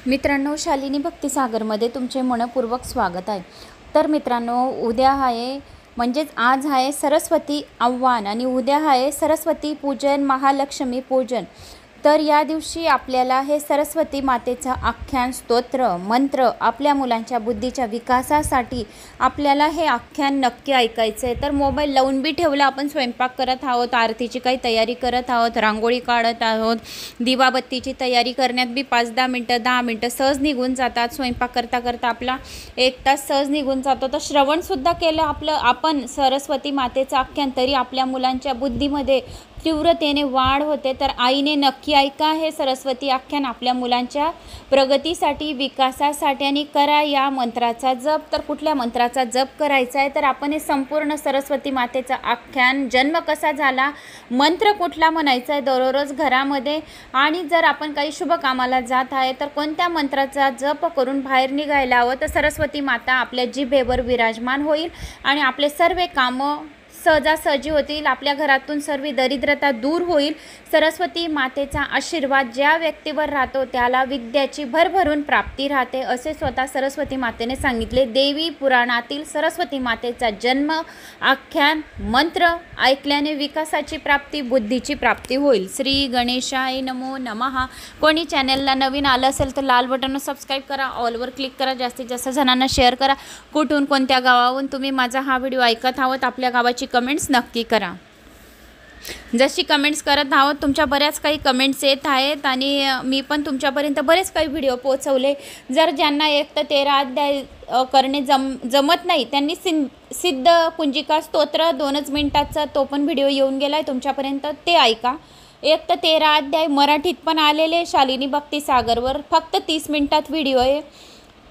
मित्रांनो, शालिनी भक्तिसागरमध्ये तुमचे मनपूर्वक स्वागत आहे। तर मित्रांनो, उद्या आहे म्हणजेच आज आहे सरस्वती आव्हान आणि उद्या आहे सरस्वती पूजन, महालक्ष्मी पूजन। तर या दिवशी आपल्याला हे सरस्वती मातेचा आख्यान, स्तोत्र, मंत्र आपल्या मुलांच्या बुद्धीच्या विकासासाठी आपल्याला हे आख्यान नक्की ऐकायचं आहे। तर मोबाईल लावून बी ठेवला, आपण स्वयंपाक करत आहोत, आरतीची काही तयारी करत आहोत, रांगोळी काढत आहोत, दिवाबत्तीची तयारी करण्यात बी 5-10 मिनटं 10 मिनटं सहज निघून जातात। स्वयंपाक करता करता आपला 1 तास सहज निघून जातो। तर श्रवणसुद्धा केलं आपण सरस्वती मातेचं आख्यान, तरी आपल्या मुलांच्या बुद्धीमध्ये तीव्रतेने वाढ होते। तर आईने नक्की ऐका हे सरस्वती आख्यान आपल्या मुलांच्या प्रगतीसाठी, विकासासाठी, आणि करा या मंत्राचा जप। तर कुठल्या मंत्राचा जप करायचा आहे, तर आपण हे संपूर्ण सरस्वती मातेचा आख्यान, जन्म कसा झाला, मंत्र कुठला म्हणायचा आहे दररोज घरामध्ये, आणि जर आपण काही शुभ कामाला जात आहे तर कोणत्या मंत्राचा जप करून बाहेर निघायला हवं, तर सरस्वती माता आपल्या जिभेवर विराजमान होईल आणि आपले सर्व कामं सहजासहजी होतील। आपल्या घरातून सर्व दरिद्रता दूर होईल। सरस्वती मातेचा आशीर्वाद ज्या व्यक्तीवर राहतो त्याला विद्याची भरभरून प्राप्ती राहते, असे स्वतः सरस्वती मातेने सांगितले। देवी पुराणातील सरस्वती मातेचा जन्म आख्यान मंत्र ऐकल्याने विकासाची प्राप्ती, बुद्धीची प्राप्ती होईल। श्री गणेशाय नमो नमः। कोणी चॅनलला नवीन आलं असेल तर लाल बटनवर सबस्क्राईब करा, ऑलवर क्लिक करा, जास्तीत जास्त जणांना शेअर करा। कुठून कोणत्या गावावरून तुम्ही माझा हा व्हिडिओ ऐकत आहोत, आपल्या गावाची कमेंट्स नक्की करा। जशी कमेंट्स करत आहोत, तुमच्या बऱ्याच काही कमेंट्स येत आहेत आणि मी पण तुमच्यापर्यंत बरेच काही व्हिडिओ पोहोचवले। जर ज्यांना 1 ते 13 अध्याय करणे जमत नाही त्यांनी सिद्ध कुंजिका स्तोत्र 2च मिनिटाचा तो पण व्हिडिओ येऊन गेला आहे तुमच्यापर्यंत, ते ऐका। 1 ते 13 अध्याय मराठीत पण आलेले शालिनी भक्तिसागरवर, फक्त 30 मिनिटात व्हिडिओ आहे।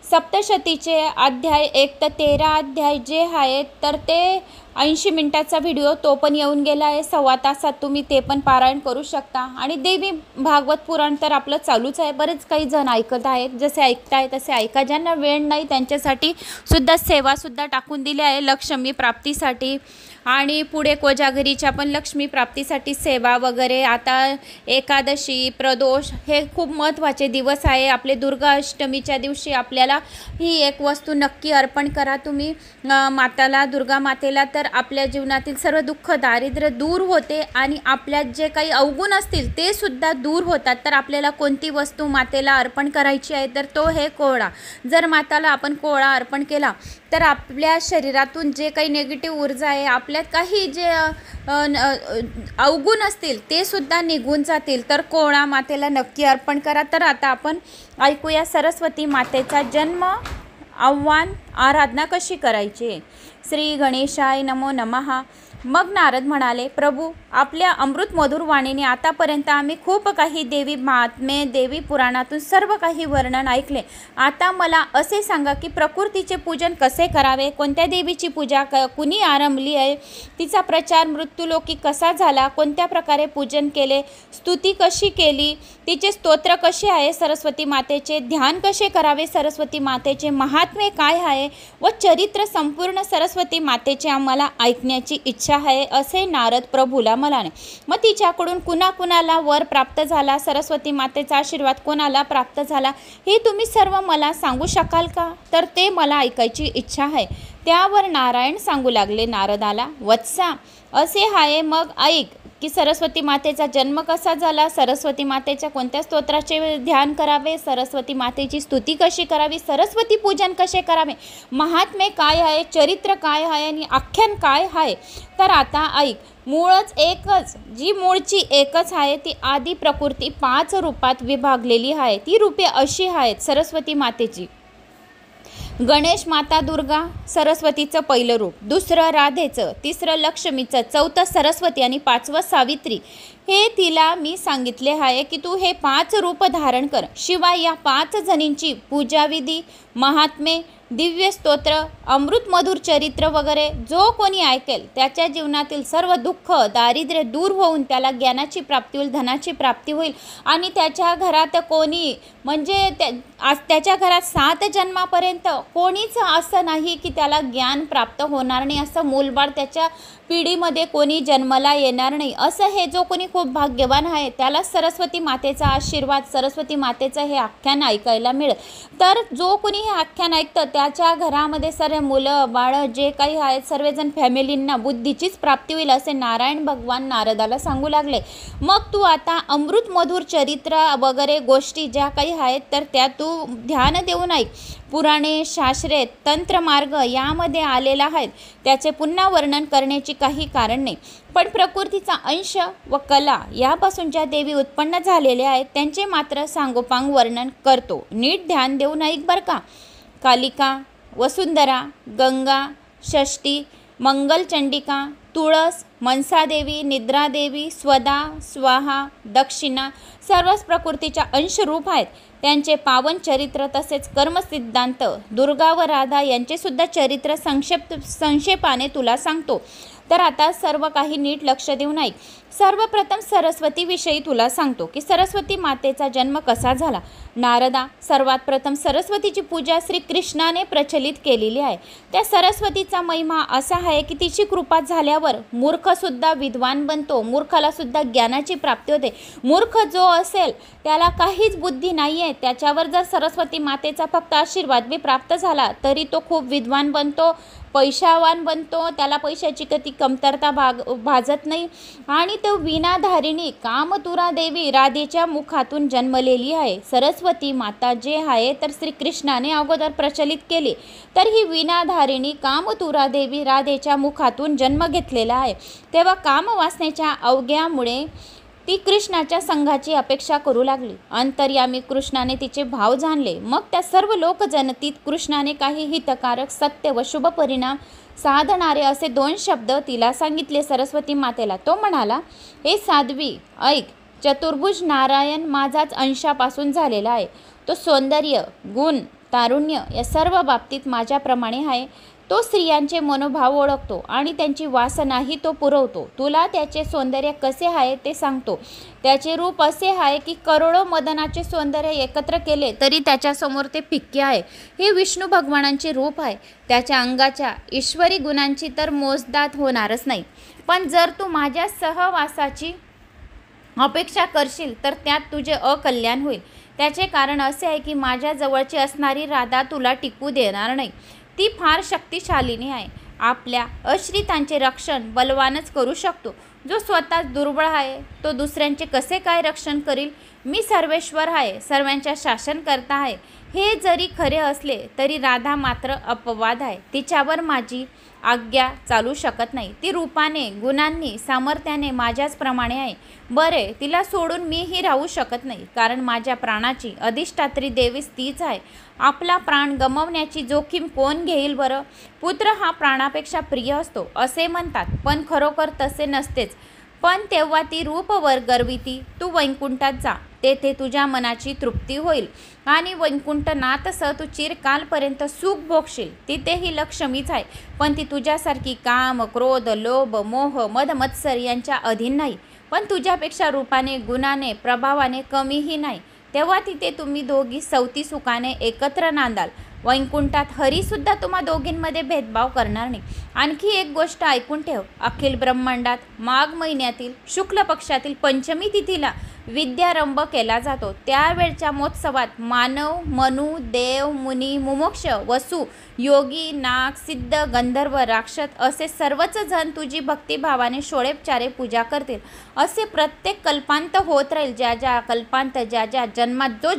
सप्तशतीचे अध्याय 1 ते 13 अध्याय जे आहेत तर ते 80 मिनिटाचा व्हिडिओ तो पण येऊन गेला आहे। 1.25 तासात तुम्ही ते पण पारायण करू शकता। आणि देवी भागवत पुराण तर आपलं चालूच आहे, बरेच काही जण ऐकत आहेत, जसे ऐकताय तसे ऐका। ज्यांना वेळ नाही त्यांच्यासाठी सुद्धा सेवासुद्धा टाकून दिली आहे लक्ष्मी प्राप्तीसाठी, आणि पुढे कोजागरीच्या पण लक्ष्मी प्राप्तीसाठी सेवा वगैरे। आता एकादशी, प्रदोष हे खूप महत्त्वाचे दिवस आहे आपले। दुर्गा अष्टमीच्या दिवशी आपल्याला ही एक वस्तू नक्की अर्पण करा तुम्ही माताला, दुर्गा मातेला, तर आपल्या जीवनातील सर्व दुःख दारिद्र्य दूर होते आणि आपल्यात जे काही अवगुण असतील ते सुद्धा दूर होतात। तर आपल्याला कोणती वस्तू मातेला अर्पण करायची आहे, तर तो हे कोळा। जर माताला आपण कोळा अर्पण केला तर आपल्या शरीरातून जे काही निगेटिव्ह ऊर्जा आहे, आपल्यात काही जे अवगुण असतील ते सुद्धा निघून जातील। तर कोळा मातेला नक्की अर्पण करा। तर आता आपण ऐकूया सरस्वती मातेचा जन्म आव्हान, आराधना कशी करायची। श्री गणेशाय नमो नमः। मग नारद म्हणाले, प्रभू, आपल्या अमृत मधुर वाणीने आतापर्यंत आम्ही खूप काही देवी महात्म्ये, देवी पुराणातून सर्व काही वर्णन ऐकले। आता मला असे सांगा की प्रकृतीचे पूजन कसे करावे, कोणत्या देवीची पूजा कुणी आरंभली आहे, तिचा प्रचार मृत्यूलोकी कसा झाला, कोणत्या प्रकारे पूजन केले, स्तुती कशी केली, तिचे स्तोत्र कसे आहे, सरस्वती मातेचे ध्यान कसे करावे, सरस्वती मातेचे महात्म्य काय आहे व चरित्र संपूर्ण सरस्वती मातेचे आम्हाला ऐकण्याची इच्छा आहे, असे नारद प्रभूला म्हणाले। मग तिच्याकडून कुणाकुणाला वर प्राप्त झाला, सरस्वती मातेचा आशीर्वाद कोणाला प्राप्त झाला, हे तुम्ही सर्व मला सांगू शकाल का, तर ते मला ऐकायची इच्छा आहे। त्यावर नारायण सांगू लागले नारदाला, वत्सा, असे आहे मग ऐक की सरस्वती मातेचा जन्म कसा झाला, सरस्वती मातेच्या कोणत्या स्तोत्राचे ध्यान करावे, सरस्वती मातेची स्तुती कशी करावी, सरस्वती पूजन कसे करावे, महात्म्य काय आहे, चरित्र काय आहे आणि आख्यान काय आहे। तर आता ऐक, मूळच एकच, जी मूळची एकच आहे ती आदी प्रकृती 5 रूपात विभागलेली आहे। ती रूपे अशी आहेत, सरस्वती मातेची गणेश माता दुर्गा, सरस्वतीचं पहिलं रूप, दुसरं राधेचं, तिसरं लक्ष्मीचं, चौथं सरस्वती आणि 5वं सावित्री। हे तिला मी सांगितले आहे की तू हे 5 रूप धारण कर। शिवाय या 5 जणींची पूजाविधी, महात्मे, दिव्य स्तोत्र, अमृत मधुर चरित्र वगैरे जो कोणी ऐकेल त्याच्या जीवनातील सर्व दुःख दारिद्र्य दूर होऊन त्याला ज्ञानाची प्राप्ती होईल, धनाची प्राप्ती होईल, आणि त्याच्या घरात कोणी म्हणजे त्याच्या घरात 7 जन्मापर्यंत कोणीच असं नाही की त्याला ज्ञान प्राप्त होणार नाही, असं मूलबाळ त्याच्या पिढीमध्ये कोणी जन्माला येणार नाही, असं हे जो कोणी खूप भाग्यवान आहे, त्याला सरस्वती मातेचा आशीर्वाद, सरस्वती मातेचं हे आख्यान ऐकायला मिळेल. तर जो कोणी हे आख्यान ऐकतं त्याच्या घरामध्ये सर्व मुलं बाळं जे काही आहेत सर्वजण फॅमिलींना बुद्धीचीच प्राप्ती होईल असे नारायण भगवान नारदाला सांगू लागले. मग तू आता अमृत मधुर चरित्र वगैरे गोष्टी ज्या काही आहेत तर त्या तू ध्यान देऊन ऐक. पुराणे, शास्त्रे, तंत्रमार्ग यामध्ये आलेला आहेत, त्याचे पुन्हा वर्णन करण्याची काही कारण नाही. पण प्रकृतीचा अंश व कला यापासून ज्या देवी उत्पन्न झालेल्या आहेत त्यांचे मात्र सांगोपांग वर्णन करतो. नीट ध्यान देऊन ऐक बरं का. कालिका, वसुंधरा, गंगा, षष्ठी, मंगलचंडिका, तुळस, मनसादेवी, निद्रादेवी, स्वदा, स्वाहा, दक्षिणा सर्वच प्रकृतीच्या अंशरूप आहेत. त्यांचे पावन चरित्र तसेच कर्मसिद्धांत, दुर्गा व राधा यांचे सुद्धा चरित्र संक्षेपाने तुला सांगतो. तर आता सर्व काही नीट लक्ष देऊन ऐक. सर्वप्रथम सरस्वतीविषयी तुला सांगतो की सरस्वती मातेचा जन्म कसा झाला. नारदा, सर्वात प्रथम सरस्वतीची पूजा श्रीकृष्णाने प्रचलित केलेली आहे. त्या सरस्वतीचा महिमा असा आहे की तिची कृपा झाल्यावर मूर्खसुद्धा विद्वान बनतो, मूर्खाला सुद्धा ज्ञानाची प्राप्ती होते. मूर्ख जो असेल त्याला काहीच बुद्धी नाही आहे, त्याच्यावर जर सरस्वती मातेचा फक्त आशीर्वाद बी प्राप्त झाला तरी तो खूप विद्वान बनतो, पैशावान बनतो, त्याला पैशाची कधी कमतरता भाजत नाही. आणि तो वीणाधारिणी कामतुरा देवी राधेच्या मुखातून जन्मलेली आहे. सरस्वती माता जे आहे तर श्रीकृष्णाने अगोदर प्रचलित केली, तर ही वीणाधारिणी कामतुरा देवी राधेच्या मुखातून जन्म घेतलेला आहे. तेव्हा कामवासनेच्या अवघ्यामुळे ती कृष्णाच्या संघाची अपेक्षा करू लागली. अंतर्यामी कृष्णाने तिचे भाव जाणले. मग त्या सर्व लोकजनतीत कृष्णाने काही हितकारक, सत्य व शुभ परिणाम साधणारे असे 2 शब्द तिला सांगितले सरस्वती मातेला. तो म्हणाला, हे साध्वी ऐक, चतुर्भुज नारायण माझाच अंशापासून झालेला आहे. तो सौंदर्य, गुण, तारुण्य या सर्व बाबतीत माझ्याप्रमाणे आहे. तो स्त्रियांचे मनोभाव ओळखतो आणि त्यांची वासनाही तो पुरवतो. तुला त्याचे सौंदर्य कसे आहे ते सांगतो. त्याचे रूप असे आहे की करोडो मदनाचे सौंदर्य एकत्र केले तरी त्याच्यासमोर ते फिक्के आहे. हे विष्णू भगवानांचे रूप आहे. त्याच्या अंगाच्या ईश्वरी गुणांची तर मोजदाद होणारच नाही. पण जर तू माझ्या सहवासाची अपेक्षा करशील तर त्यात तुझे अकल्याण होईल. त्याचे कारण असे आहे की माझ्या जवळची असणारी राधा तुला टिकू देणार नाही. ती फार शक्तिशालिनी आहे. आपल्या आश्रितांचे रक्षण बलवानच करू शकतो. जो स्वतः दुर्बळ आहे तो दुसऱ्यांचे कसे काय रक्षण करील. मी सर्वेश्वर आहे, सर्वांच्या शासन करता आहे. हे जरी खरे असले तरी राधा मात्र अपवाद आहे. तिच्यावर माझी आज्ञा चालू शकत नाही. ती रूपाने, गुणांनी, सामर्थ्याने माझ्याच प्रमाणे आहे. बरे, तिला सोडून मीही राहू शकत नाही, कारण माझ्या प्राणाची अधिष्ठात्री देवीच तीच आहे. आपला प्राण गमावण्याची जोखीम कोण घेईल बरं. पुत्र हा प्राणापेक्षा प्रिय असतो असे म्हणतात, पण खरोखर तसे नसतेच. पण तेव्हा ती रूपवर गर्विती. तू वैकुंठात जा, तेथे तुझ्या मनाची तृप्ती होईल आणि वैकुंठनाथसह तू चिरकालपर्यंत सुख भोगशील. तिथेही लक्ष्मीच आहे, पण ती तुझ्यासारखी काम, क्रोध, लोभ, मोह, मद, मत्सर यांच्या अधीन नाही, पण तुझ्यापेक्षा रूपाने, गुणाने, प्रभावाने कमीही नाही. तेव्हा तिथे तुम्ही दोघी सवती सुखाने एकत्र नांदाल. वैकुंठात हरीसुद्धा तुम्हा दोघींमध्ये भेदभाव करणार नाही. आणखी एक गोष्ट ऐकून ठेव. अखिल ब्रह्मांडात माघ महिन्यातील शुक्ल पक्षातील पंचमी तिथीला विद्यारंभ केला जातो. त्यावेळच्या महोत्सवात मानव, मनु, देव, मुनी, मुमोक्ष, वसु, योगी, नाग, सिद्ध, गंधर्व, राक्षस असे सर्वच जण तुझी भक्तिभावाने षोडेपचारे पूजा करतील. असे प्रत्येक कल्पांत होत राहील. ज्या ज्या कल्पांत, ज्या ज्या जन्मात जो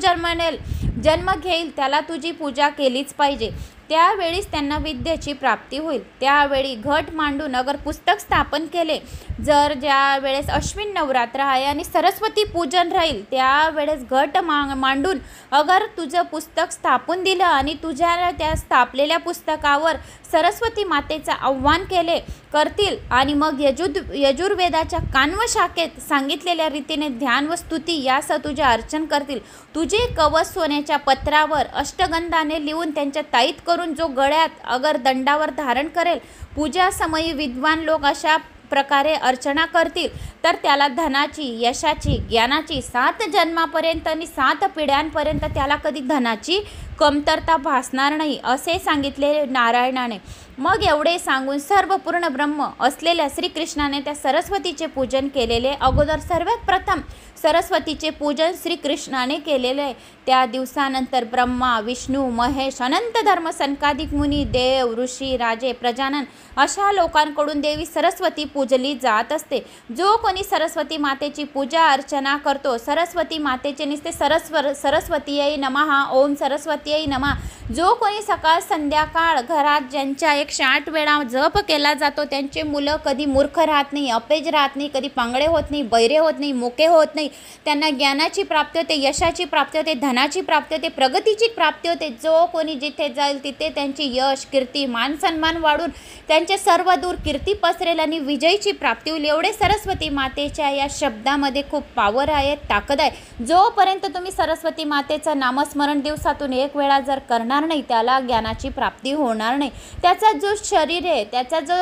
जन्म घेईल त्याला तुझी पूजा केलीच पाहिजे. त्यावेळीच त्यांना विद्येची प्राप्ती होईल. त्यावेळी घट मांडून अगर पुस्तक स्थापन केले, जर ज्या वेळेस अश्विन नवरात्र आहे आणि सरस्वती पूजन राहील त्यावेळेस घट मांडून अगर तुझं पुस्तक स्थापून दिलं आणि तुझ्या त्या स्थापलेल्या पुस्तकावर सरस्वती मातेचं आव्हान करतील आणि मग यजुर्वेदाच्या कान्व शाखेत सांगितलेल्या रीतीने ध्यान व स्तुती यासह तुझे अर्चन करतील. तुझे कवच सोन्याच्या पत्रावर अष्टगंधाने लिहून त्यांच्या ताईत करून जो गळ्यात अगर दंडावर धारण करेल, पूजा समयी विद्वान लोक अशा प्रकारे अर्चना करतील तर त्याला धनाची, यशाची, ज्ञानाची 7 जन्मापर्यंत आणि 7 पिढ्यांपर्यंत त्याला कधी धनाची कमतरता भासणार नाही असे सांगितले नारायणाने. मग एवढे सांगून सर्व पूर्ण ब्रह्म असलेल्या श्रीकृष्णाने त्या सरस्वतीचे पूजन केलेले. अगोदर सर्वात प्रथम सरस्वतीचे पूजन श्रीकृष्णाने केलेले. त्या दिवसानंतर ब्रह्मा, विष्णू, महेश, अनंत धर्म, सनकादिक मुनी, देव, ऋषी, राजे, प्रजानन अशा लोकांकडून देवी सरस्वती पूजली जात असते. जो कोणी सरस्वती मातेची पूजा अर्चना करतो, सरस्वती मातेचे नुसते सरस्वतीयै नमः, ओम सरस्वतीयै नमः, जो कोणी सकाळ संध्याकाळ घरात ज्यांच्या 108 वेळा जप केला जातो त्यांचे मुलं कधी मूर्ख राहत नाही, अपेज राहत नाही, कधी पांगडे होत नाही, बैरे होत नाही, मोके होत नाही. त्यांना ज्ञानाची प्राप्ती होते, यशाची प्राप्ती होते, धनाची प्राप्ती होते, प्रगतीची प्राप्ती होते. जो कोणी जिथे जाईल तिथे त्यांची यश, कीर्ती, मान सन्मान वाढून त्यांचे सर्व दूर कीर्ती पसरेल आणि विजयीची प्राप्ती होईल. एवढे सरस्वती मातेच्या या शब्दामध्ये खूप पावर आहे, ताकद आहे. जोपर्यंत तुम्ही सरस्वती मातेचं नामस्मरण दिवसातून 1 वेळा जर करणार नाही त्याला ज्ञानाची प्राप्ती होणार नाही. त्याचा जो शरीर आहे, त्याचा जो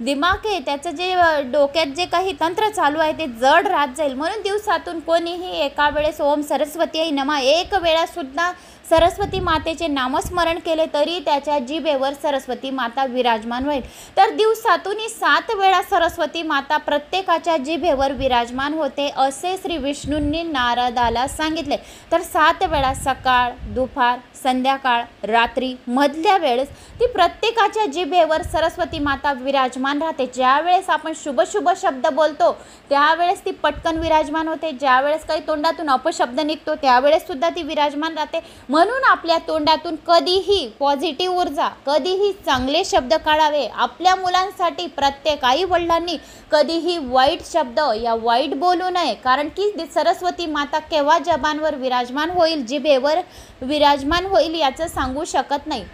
दिमाग आहे, त्याचं जे डोक्यात जे काही तंत्र चालू आहे ते जड राहत जाईल. म्हणून दिवसातून कोणीही एका वेळेस ओम सरस्वतीयै नमः 1 वेळा सुद्धा सरस्वती मातेचे नामस्मरण केले तरी त्याच्या जिभेवर सरस्वती माता विराजमान होईल. तर दिवसातून 7 वेळा सरस्वती माता प्रत्येकाच्या जिभेवर विराजमान होते असे श्री विष्णूंनी नारदाला सांगितले. तर 7 वेळा सकाळ, दुपार, संध्याकाळ, रात्री, मधल्या वेळेस ती प्रत्येकाच्या जिभेवर सरस्वती माता विराजमान राहते. ज्या वेळेस आपण शुभ शुभ शब्द बोलतो त्यावेळेस ती पटकन विराजमान होते. ज्या वेळेस काही तोंडातून अपशब्द निघतो त्यावेळेस सुद्धा ती विराजमान राहते. म्हणून आपल्या तोंडातून कधीही पॉझिटिव्ह ऊर्जा, कधीही चांगले शब्द काढावे. आपल्या मुलांसाठी प्रत्येक आई वडिलांनी कधीही वाईट शब्द या वाईट बोलू नये, कारण की सरस्वती माता केव्हा जबानवर विराजमान होईल, जिभेवर विराजमान होईल याचं सांगू शकत नाही.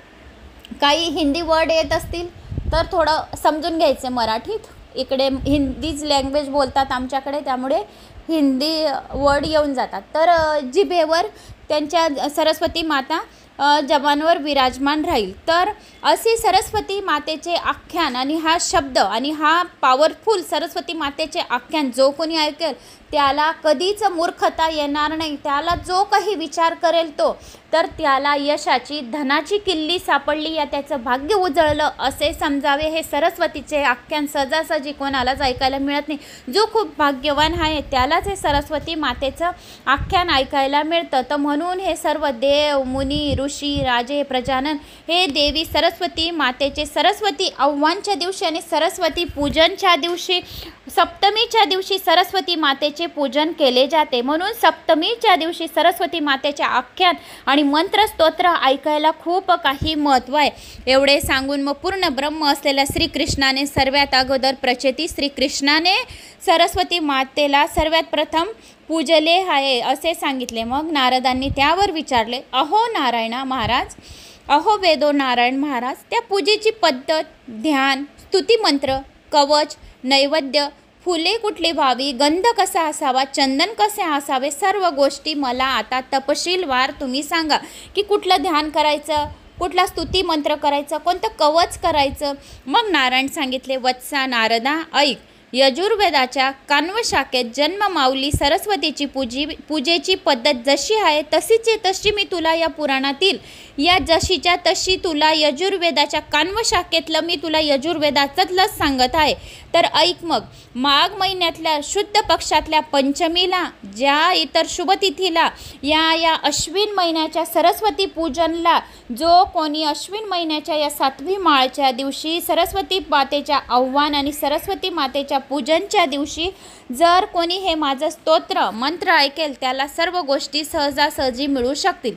काही हिंदी वर्ड येत असतील तर थोडं समजून घ्यायचं मराठीत. इकडे हिंदीच लँग्वेज बोलतात आमच्याकडे, त्यामुळे हिंदी वर्ड येऊन जातात. तर जिभेवर त्यांच्या सरस्वती माता जबानवर विराजमान राहील. तर असे सरस्वती मातेचे आख्यान आणि हा शब्द आणि हा पॉवरफुल सरस्वती मातेचे आख्यान जो कोणी ऐकेल त्याला कधीच मूर्खता येणार नाही. त्याला जो काही विचार करेल तो, तर त्याला यशाची, धनाची किल्ली सापडली या त्याचं भाग्य उजळलं असे समजावे. हे सरस्वतीचे आख्यान सहजासहजी कोणालाच ऐकायला मिळत नाही. जो खूप भाग्यवान आहे त्यालाच हे सरस्वती मातेचं आख्यान ऐकायला मिळतं. तर म्हणून हे सर्व देव, मुनी, ऋषी, राजे, प्रजानन हे देवी सरस्वती मातेचे सरस्वती आव्हानच्या दिवशी आणि सरस्वती पूजनच्या दिवशी, सप्तमीच्या दिवशी सरस्वती मातेचे पूजन केले जाते. म्हणून सप्तमीच्या दिवशी सरस्वती मातेचे आख्यान आणि मंत्र स्तोत्र ऐकायला खूप काही महत्त्व आहे. एवढे सांगून मग पूर्ण ब्रह्म असलेल्या श्रीकृष्णाने सर्वात अगोदर प्रचिती श्रीकृष्णाने सरस्वती मातेला सर्वात प्रथम पूजले आहे असे सांगितले. मग नारदांनी त्यावर विचारले, अहो नारायणा महाराज, अहो वेदो नारायण महाराज, त्या पूजेची पद्धत, ध्यान, स्तुतिमंत्र, कवच, नैवेद्य, फुले कुठली व्हावी, गंध कसा असावा, चंदन कसे असावे, सर्व गोष्टी मला आता तपशीलवार तुम्ही सांगा. की कुठलं ध्यान करायचं, कुठला स्तुतिमंत्र करायचं, कोणतं कवच करायचं. मग नारायण सांगितले, वत्सा नारदा ऐक, यजुर्वेदाच्या कान्व शाखेत जन्म माऊली सरस्वतीची पूजेची पद्धत जशी आहे तशी मी तुला या पुराणातील या जशीच्या तशी तुला यजुर्वेदाच्या कान्व शाखेतलं मी तुला यजुर्वेदाचंच सांगत आहे. तर ऐक मग, माघ महिन्यातल्या शुद्ध पक्षातल्या पंचमीला, ज्या इतर शुभतिथीला, या अश्विन महिन्याच्या सरस्वती पूजनला, जो कोणी अश्विन महिन्याच्या या 7वी माळच्या दिवशी सरस्वती मातेच्या आव्हान आणि सरस्वती मातेच्या पूजनच्या दिवशी जर कोणी हे माझं स्तोत्र मंत्र ऐकेल त्याला सर्व गोष्टी सहजासहजी मिळू शकतील.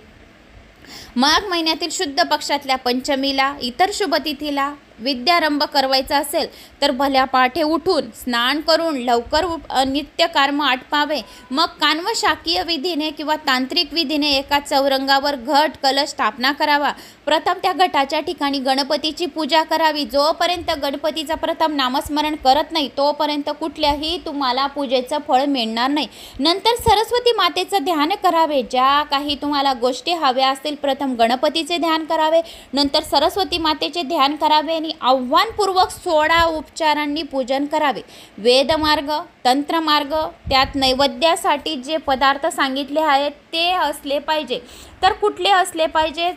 माघ महिन्यातील शुद्ध पक्षातल्या पंचमीला, इतर शुभतिथीला विद्यारंभ करवायचा असेल तर भल्या पाठे उठून स्नान करून लवकर नित्य कर्म आटपावे. मग कान्व शाकीय विधीने किंवा तांत्रिक विधीने एका चौरंगावर घट कलश स्थापना करावा. प्रथम त्या घटाच्या ठिकाणी गणपतीची पूजा करावी. जोपर्यंत गणपतीचं प्रथम नामस्मरण करत नाही तोपर्यंत कुठल्याही तुम्हाला पूजेचं फळ मिळणार नाही. नंतर सरस्वती मातेचं ध्यान करावे. ज्या काही तुम्हाला गोष्टी हव्या असतील प्रथम गणपतीचे ध्यान करावे, नंतर सरस्वती मातेचे ध्यान करावे आणि आव्हानपूर्वक 16 उपचारांनी पूजन करावे. वेदमार्ग, तंत्रमार्ग, त्यात नैवेद्यासाठी जे पदार्थ सांगितले आहेत ते असले पाहिजे. तर कुठले असले पाहिजे?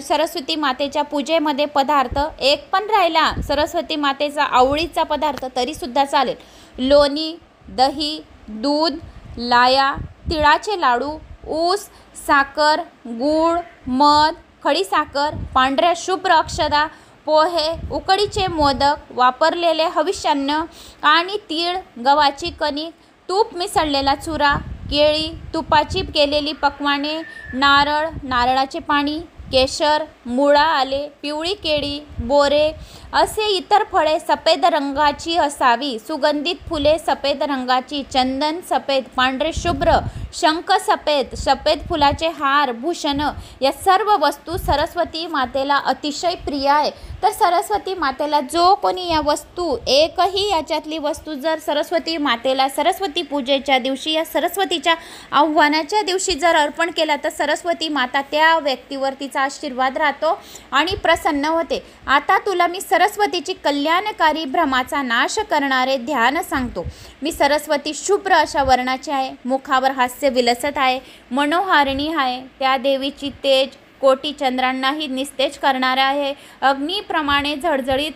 सरस्वती मातेच्या पूजेमध्ये पदार्थ एक पण राहिला सरस्वती मातेचा आवडीचा पदार्थ तरीसुद्धा चालेल. लोणी, दही, दूध, लाया, तिळाचे लाडू, ऊस, साखर, गूळ, मध, खडीसाखर, पांढऱ्या शुभ्र अक्षता, पोहे, उकडीचे मोदक, वापरलेले हविष्यान्न आणि तीळ, गव्हाची कणिक, तूप मिसळलेला चुरा, केळी, तुपाची केलेली पक्वाने, नारळ, नारळाचे पाणी, केशर, मुळा आले, पिवळी केळी, बोरे असे इतर फळे सफेद रंगाची असावी. सुगंधित फुले सफेद रंगाची, चंदन सफेद, पांढरे शुभ्र, शंख सफेद, सफेद फुलाचे हार, भूषण या सर्व वस्तू सरस्वती मातेला अतिशय प्रिय आहे. तर सरस्वती मातेला जो कोणी या वस्तू एकही याच्यातली वस्तू जर सरस्वती मातेला सरस्वती पूजेच्या दिवशी या सरस्वतीच्या आव्हानाच्या दिवशी जर अर्पण केला तर सरस्वती माता त्या व्यक्तीवर तिचा आशीर्वाद राहतो आणि प्रसन्न होते. आता तुला मी सरस्वतीची कल्याणकारी भ्रमाचा नाश करणारे ध्यान सांगतो. मी सरस्वती शुभ्र अशा वर्णाची आहे, मुखावर हास्य विलसत आहे, मनोहारिणी आहे. त्या देवीची तेज कोटी चंद्रांनाही निस्तेज करणारे आहे. अग्नीप्रमाणे झळझळीत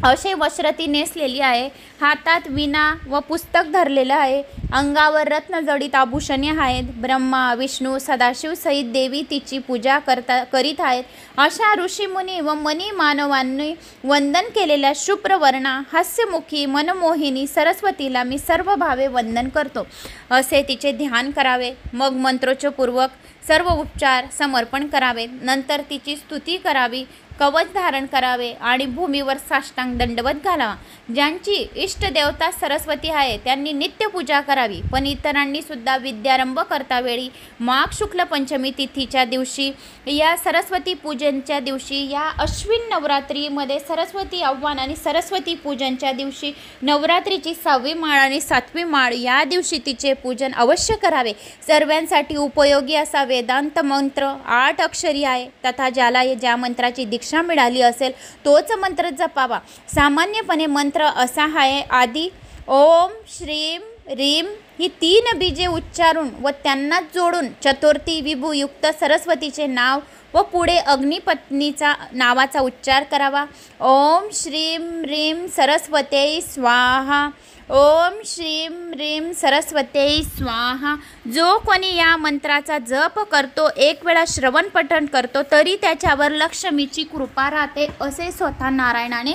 असे वस्त्र ती नेसलेली आहे. हातात वीणा व पुस्तक धरलेलं आहे. अंगावर रत्नजडित आभूषणे आहेत. ब्रह्मा, विष्णू, सदाशिव सहित देवी तिची पूजा करीत आहेत. अशा ऋषीमुनी व मनी मानवांनी वंदन केलेल्या शुभ्र वर्णा, हास्यमुखी, मनमोहिनी सरस्वतीला मी सर्व भावे वंदन करतो असे तिचे ध्यान करावे. मग मंत्रोच्चपूर्वक सर्व उपचार समर्पण करावे. नंतर तिची स्तुती करावी, कवच धारण करावे आणि भूमीवर साष्टांग दंडवत घालावा. ज्यांची इष्टदेवता सरस्वती आहे त्यांनी नित्य पूजा करावी. पण इतरांनी सुद्धा विद्यारंभ करतावेळी माघ शुक्ल पंचमी तिथीच्या दिवशी या सरस्वती पूजनच्या दिवशी या अश्विन नवरात्रीमध्ये सरस्वती आव्हान आणि सरस्वती पूजनच्या दिवशी नवरात्रीची 6वी माळ आणि 7वी माळ या दिवशी तिचे पूजन अवश्य करावे. सर्वांसाठी उपयोगी असा वेदांत मंत्र 8 अक्षरी आहे. तथा ज्याला ज्या मंत्राची दीक्षा मिळाली असेल तोच मंत्र जपावा. सामान्यपणे मंत्र असा आहे: आदी ओम श्रीम रीम ही 3 बीजे उच्चारून व त्यांना जोडून चतुर्थी विभूयुक्त सरस्वतीचे नाव व पुढे अग्निपत्नीचा नावाचा उच्चार करावा. ओम श्रीम रीम सरस्वते स्वाहा. ओम श्रीम ह्रीम सरस्वते स्वाहा. जो कोणी या मंत्राचा जप करतो, एक वेळा श्रवण पठण करतो, तरी त्याच्यावर लक्ष्मीची कृपा राहते असे स्वतः नारायणाने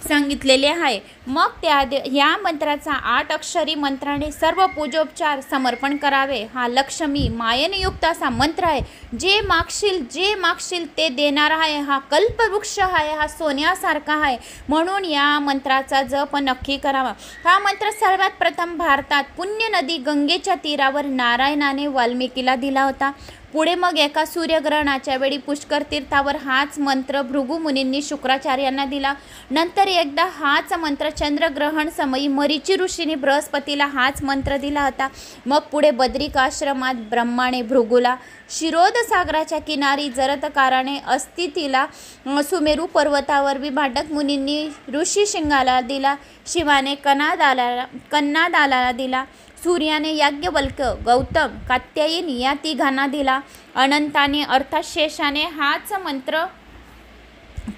सांगितलेले आहे. मग या मंत्राचा 8 अक्षरी मंत्राने सर्व पूजोपचार समर्पण करावे. हा लक्ष्मी मायेनयुक्त असा मंत्र आहे. जे मागशील ते देणारा आहे. हा कल्पवृक्ष आहे. हा सोन्यासारखा आहे. म्हणून या मंत्राचा जप नक्की करावा. हा मंत्र सर्वात प्रथम भारतात पुण्य नदी गंगेच्या तीरावर नारायणाने वाल्मिकीला दिला होता. पुढे मग एका सूर्यग्रहणाच्या वेळी पुष्कर तीर्थावर हाच मंत्र भृगु मुनींनी शुक्राचार्यांना दिला. नंतर एकदा हाच मंत्र चंद्रग्रहण समयी मरीची ऋषीने बृहस्पतीला हाच मंत्र दिला होता. मग पुढे बद्रिकाश्रमात ब्रह्माने भृगूला, शिरोध सागराच्या किनारी जरतकाराने अस्तितीला, सुमेरू पर्वतावर विभाटक मुनींनी ऋषी शिंगाला दिला, शिवाने कन्नादाला दिला, सूर्याने याज्ञवल्क, गौतम, कात्यायन या तिघांना दिला. अनंताने अर्थात शेषाने हाच मंत्र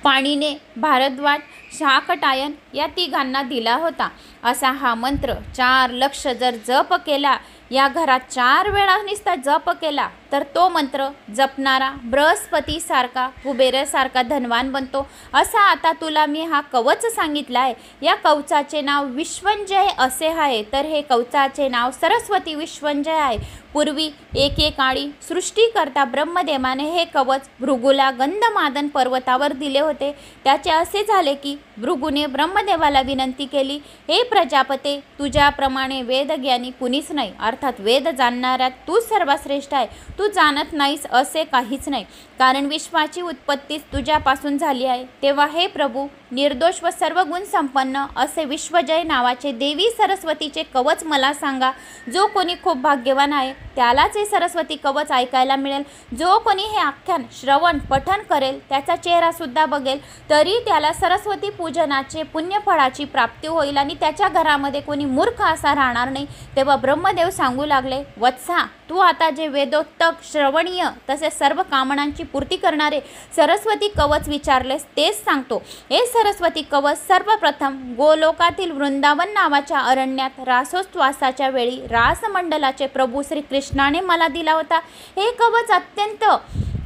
पाणीने, भारद्वाज, शाकटायन या तिघांना दिला होता. असा हा मंत्र 4 लक्ष जर जप केला, या घरात 4 वेळा नुसता जप केला तर तो मंत्र जपणारा बृहस्पतीसारखा, कुबेरासारखा धनवान बनतो. असा आता तुला मी हा कवच सांगितला आहे. या कवचाचे नाव विश्वंजय असे आहे. तर हे कवचाचे नाव सरस्वती विश्वंजय आहे. पूर्वी एकेकाळी सृष्टीकर्ता ब्रह्मदेवाने हे कवच भृगूला गंधमादन पर्वतावर दिले होते. त्याचे असे झाले की भृगूने ब्रह्मदेवाला विनंती केली, हे प्रजापते, तुझ्याप्रमाणे वेदज्ञानी कुणीच नाही. अर्थात वेद जाणणाऱ्यात तू सर्वश्रेष्ठ आहे. तू जाणत नाहीस असे काहीच नाही, कारण विश्वाची उत्पत्तीच तुझ्यापासून झाली आहे. तेव्हा हे प्रभू, निर्दोष व सर्व गुण संपन्न असे विश्वजय नावाचे देवी सरस्वतीचे कवच मला सांगा. जो कोणी खूप भाग्यवान आहे त्यालाच हे सरस्वती कवच ऐकायला मिळेल. जो कोणी हे आख्यान श्रवण पठण करेल त्याचा चेहरासुद्धा बघेल तरी त्याला सरस्वती पूजनाचे पुण्यफळाची प्राप्ती होईल आणि त्याच्या घरामध्ये कोणी मूर्ख असा राहणार नाही. तेव्हा ब्रह्मदेव सांगू लागले, वत्सा, तू आता जे वेदोक्तक श्रवणीय तसेच सर्व कामनांची पूर्ती करणारे सरस्वती कवच विचारलेस तेच सांगतो. हे सरस्वती कवच सर्वप्रथम गोलोकातील वृंदावन नावाच्या अरण्यात रासोत्सवासाच्या वेळी रासमंडलाचे प्रभू श्रीकृष्णाने मला दिला होता. हे कवच अत्यंत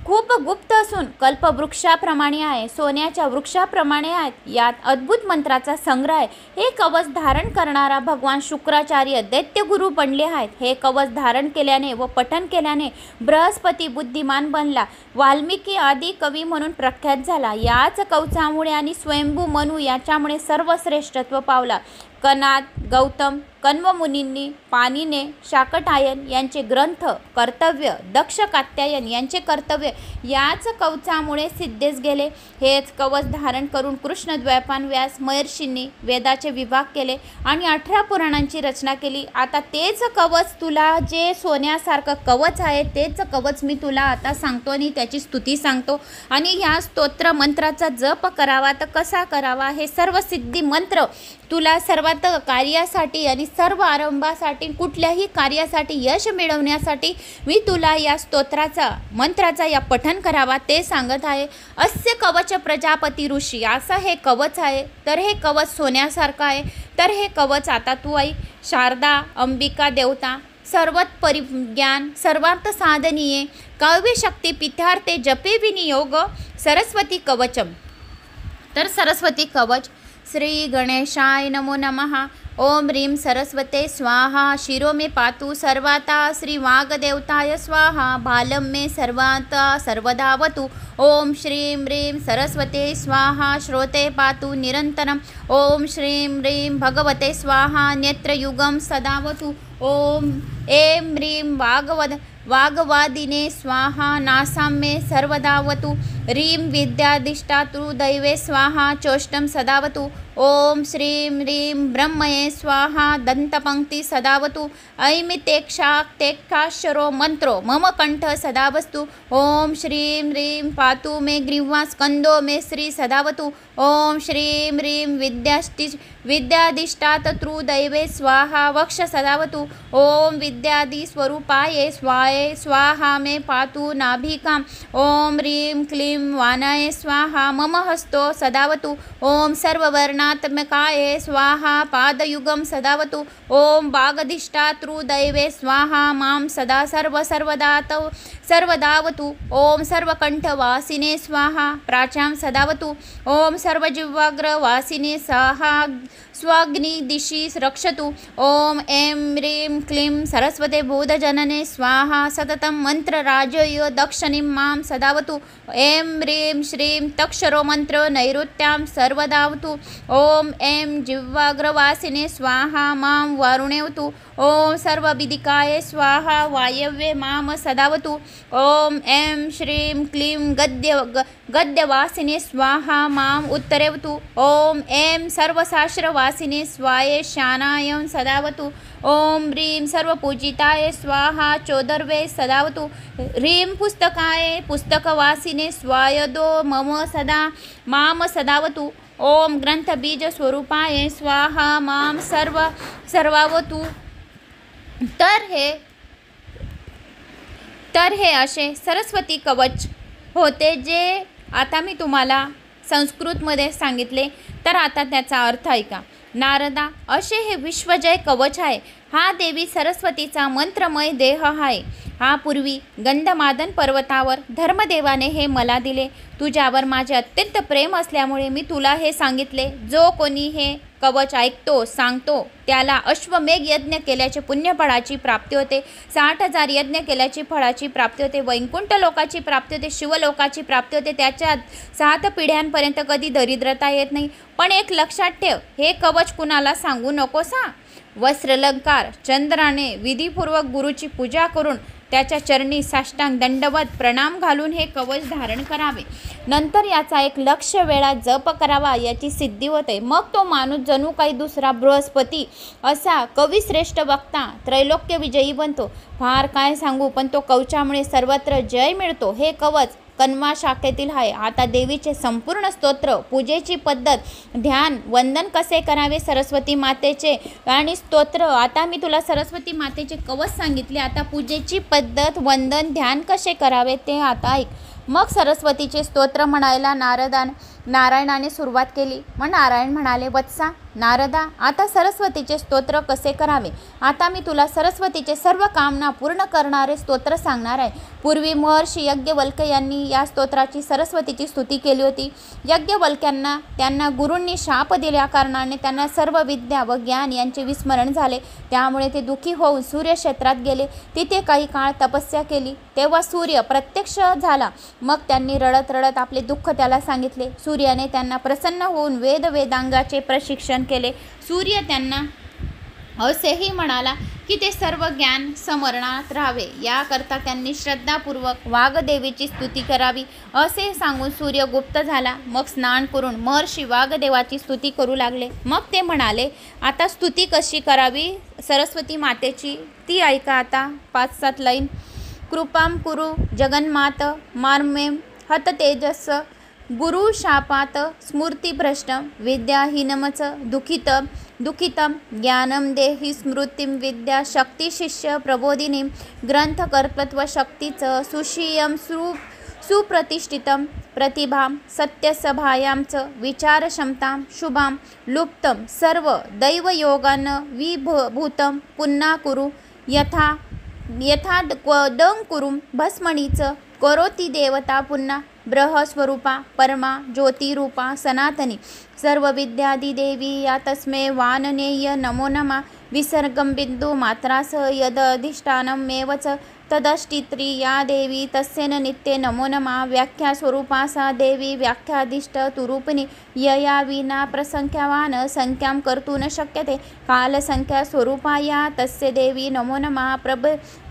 खूप गुप्त असून कल्पवृक्षाप्रमाणे आहे, सोन्याच्या वृक्षाप्रमाणे आहेत. यात अद्भुत मंत्राचा संग्रह आहे. हे कवच धारण करणारा भगवान शुक्राचार्य दैत्यगुरु बनले आहेत. हे कवच धारण केल्याने व पठन केल्याने बृहस्पती बुद्धिमान बनला, वाल्मिकी आदी कवी म्हणून प्रख्यात झाला. याच कवचामुळे आणि स्वयंभू मनु याच्यामुळे सर्वश्रेष्ठत्व पावला. कनाद, गौतम, कण्व मुनींनी, पाणिने, शाकटायन यांचे ग्रंथ कर्तव्य, दक्ष कात्यायन यांचे कर्तव्य याच कवचामुळे सिद्धेस गेले. हेच कवच धारण करून कृष्णद्वैपायन व्यास महर्षींनी वेदाचे विभाग केले आणि 18 पुराणांची रचना केली. आता तेच कवच तुला, जे सोन्यासारखं कवच आहे तेच कवच मी तुला आता सांगतो आणि त्याची स्तुती सांगतो. आणि ह्या स्तोत्र मंत्राचा जप करावा तर कसा करावा हे सर्व सिद्धी मंत्र तुला सर्वात कार्यासाठी आणि सर्व आरंभासाठी कुठल्याही कार्यासाठी यश मिळवण्यासाठी मी तुला या स्तोत्राचा मंत्राचा या पठन करावा ते सांगत आहे. अस्य कवच प्रजापती ऋषी असं हे कवच आहे. तर हे कवच सोन्यासारखं आहे. तर हे कवच आता तू ऐक. शारदा अंबिका देवता सर्वत परिज्ञान सर्वार्थ साधनीये काव्य शक्ती पिथार्थे जपे विनियोग सरस्वती कवचम. तर सरस्वती कवच श्री गणेशाय नमो नमः. ओम ह्रीं सरस्वते स्वाहा. शिरो मे पातु सर्वाता श्री वाग्देवताय स्वाहा. बालं मे सर्वाता सर्वदावतु. ओम श्रीं ह्रीं सरस्वते स्वाहा. श्रोते पातु निरन्तरम्. ओम श्रीं ह्रीं भगवते स्वाहा. नेत्रयुगं सदावतु. ओम ऐं ह्रीं वाग्वादिने स्वाहा. नासां मे सर्वदावतु. ह्रीं विद्याधिष्ठातृ दैवे स्वाहा. चोष्टं सदावतु. ओम श्रीं ह्रीं ब्रह्मये स्वाहा. दंतपंक्ति सदावतु. ऐमितेक्षाक्षरो मंत्रो मम कंठ सदावस्तु. ओम श्रीं ह्रीं पातु मे ग्रीवा. स्कंदो मे श्री सदावतु. ओम श्रीं ह्रीं विद्याधिष्ठातृ दैवे स्वाहा. वक्ष सदावतु. ओम विद्यादिस्वरूपाय स्वाहा मे पातु नाभिकाम्. ओम ह्रीं क्लीं वाणाय स्वाहा. मम हस्तो सदावतु. ओम सर्ववर्णात्मकाय स्वाहा. पादयुगं सदावतु. ओम वागधिष्ठातृ दैवे स्वाहा. मां सदा सर्वदावतु. ओम सर्वकंठवासिने स्वाहा. प्राचां सदावतु. ओम सर्वजिह्वाग्रवासिने स्वाहा. स्वाग्निदिशि रक्षतु. ओम ऐं ह्रीं क्लीं सरस्वते बोधजनने स्वाहा. सततं मंत्रराजय दक्षिणीं मां सदावतु. ऐं ह्रीं श्रीं तक्षरो मंत्र नैऋत्यां सर्वदावतु. ओम ऐं जिह्वाग्रवासिने स्वाहा. मां वारुणेवतु. ओम सर्वविदिकाय स्वाहा. वायव्ये मां सदावतु. ओम ऐं श्रीं क्लीं गद्यवासिने स्वाहा. मां उत्तरेवतु. ओम ऐं सर्वशास्त्रवासिने स्वाये शानायं सदावतु. ओम ह्रीं सर्वपूजिताय स्वाहा. चोदर्वे सदावतु. ह्रीं पुस्तकाय पुस्तकवासिने स्वायदो मम सदा मां सदावतु. ओम ग्रंथबीज स्वरूपाय स्वाहा. मां सर्वावतु. तर हे असे सरस्वती कवच होते जे आता मी तुम्हाला संस्कृतमध्ये सांगितले. तर आता त्याचा अर्थ ऐका. नारदा, असे हे विश्वजय कवच आहे. हा देवी सरस्वतीचा मंत्रमय देह आहे. हा पूर्वी गंधमादन पर्वतावर धर्मदेवाने हे मला दिले. तुझ्यावर माझे अत्यंत प्रेम असल्यामुळे मी तुला हे सांगितले. जो कोणी हे कवच ऐकतो सांगतो त्याला अश्वमेघ यज्ञ केल्याचे पुण्यफळाची प्राप्ती होते. 60,000 यज्ञ केल्याची फळाची प्राप्ती होते. वैकुंठ लोकाची प्राप्ती होते. शिवलोकाची प्राप्ती होते. त्याच्यात 7 पिढ्यांपर्यंत कधी दरिद्रता येत नाही. पण एक लक्षात ठेव, हे कवच कुणाला सांगू नकोस. वस्त्रालंकार चंद्राने विधीपूर्वक गुरुची पूजा करून त्याच्या चरणी साष्टांग दंडवत प्रणाम घालून हे कवच धारण करावे. नंतर याचा 1 लक्ष वेळा जप करावा, याची सिद्धी होते. मग तो माणूस जणू काही दुसरा बृहस्पती असा कविश्रेष्ठ वक्ता त्रैलोक्य विजयी बनतो. फार काय सांगू, पण तो कवचामुळे सर्वत्र जय मिळतो. हे कवच कण्वा शाखेतील आहे. आता देवीचे संपूर्ण स्तोत्र, पूजेची पद्धत, ध्यान, वंदन कसे करावे सरस्वती मातेचे आणि स्तोत्र. आता मी तुला सरस्वती मातेचे कवच सांगितले. आता पूजेची पद्धत, वंदन, ध्यान कसे करावे ते आता ऐक. मग सरस्वतीचे स्तोत्र म्हणायला नारायणाने सुरुवात केली. मग नारायण म्हणाले, वत्सा नारदा, आता सरस्वतीचे स्तोत्र कसे करावे. आता मी तुला सरस्वतीचे सर्व कामना पूर्ण करणारे स्तोत्र सांगणार आहे. पूर्वी महर्षी याज्ञवल्क्य यांनी या स्तोत्राची सरस्वतीची स्तुती केली होती. याज्ञवल्क्यांना त्यांना गुरूंनी शाप दिल्या कारणाने त्यांना सर्व विद्या व ज्ञान यांचे विस्मरण झाले. त्यामुळे ते दुःखी होऊन सूर्यक्षेत्रात गेले. तिथे काही काळ तपस्या केली. तेव्हा सूर्य प्रत्यक्ष झाला. मग त्यांनी रडत रडत आपले दुःख त्याला सांगितले. सूर्याने त्यांना प्रसन्न होऊन वेदांगाचे प्रशिक्षण केले. सूर्य त्यांना असेही म्हणाला की ते सर्व ज्ञान स्मरणात राहावे, याकरता त्यांनी श्रद्धापूर्वक वाघदेवीची स्तुती करावी. असे सांगून सूर्य गुप्त झाला. मग स्नान करून महर्षी वाघदेवाची स्तुती करू लागले. मग ते म्हणाले, आता स्तुती कशी करावी सरस्वती मातेची ती ऐका. आता 5-7 लाईन. कृपां कुरु जगन्मात मार्में हत तेजस गुरु शापात स्मृतिभ्रष्टं विद्याहीनमच दुःखितं ज्ञानं देहि स्मृतिं विद्या शक्ती शिष्य प्रबोधिनीं ग्रंथकर्तृत्व शक्तीच सुशियं सुप्रतिष्ठितं प्रतिभां सत्यसभायां च विचारक्षमतां शुभां लुप्तं सर्व दैवयोगान् विभूतं पुन्हा कुरु यथा दं कुरु भस्मणीच करोति देवता पुन्हा ब्रह्मस्वरूपा परमा ज्योतिरूपा सनातनी सर्व विद्यादिदेवी या तस्मै वाननेय नमो नमः विसर्गं बिंदु मात्रास यदधिष्ठानमेव च तदष्टित्री या देवी तस्येन नित्ये नमो नमः व्याख्या स्वरूपा सा देवी व्याख्यादिष्ट तुरूपिणी यया विना प्रसंख्यावान संख्यां कर्तुं न शक्यते कालसंख्या स्वरूपा या तस्य देवी नमो नमः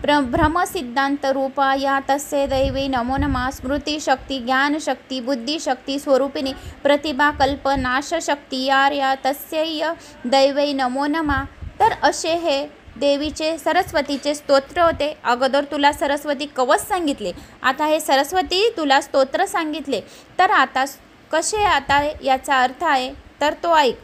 ब्रह्मसिद्धान्तरूपा या तस्य देवी नमो नमः स्मृतिशक्ती ज्ञानशक्ती बुद्धिशक्ती स्वरूपिणी प्रतिभा कल्प नाशशक्ती या तस्यै दैवै नमो नमः. तर असे हे देवीचे सरस्वतीचे स्तोत्र होते. अगोदर तुला सरस्वती कवच सांगितले, आता हे सरस्वती तुला स्तोत्र सांगितले. तर आता कसे आता याचा अर्थ आहे तर तो ऐक.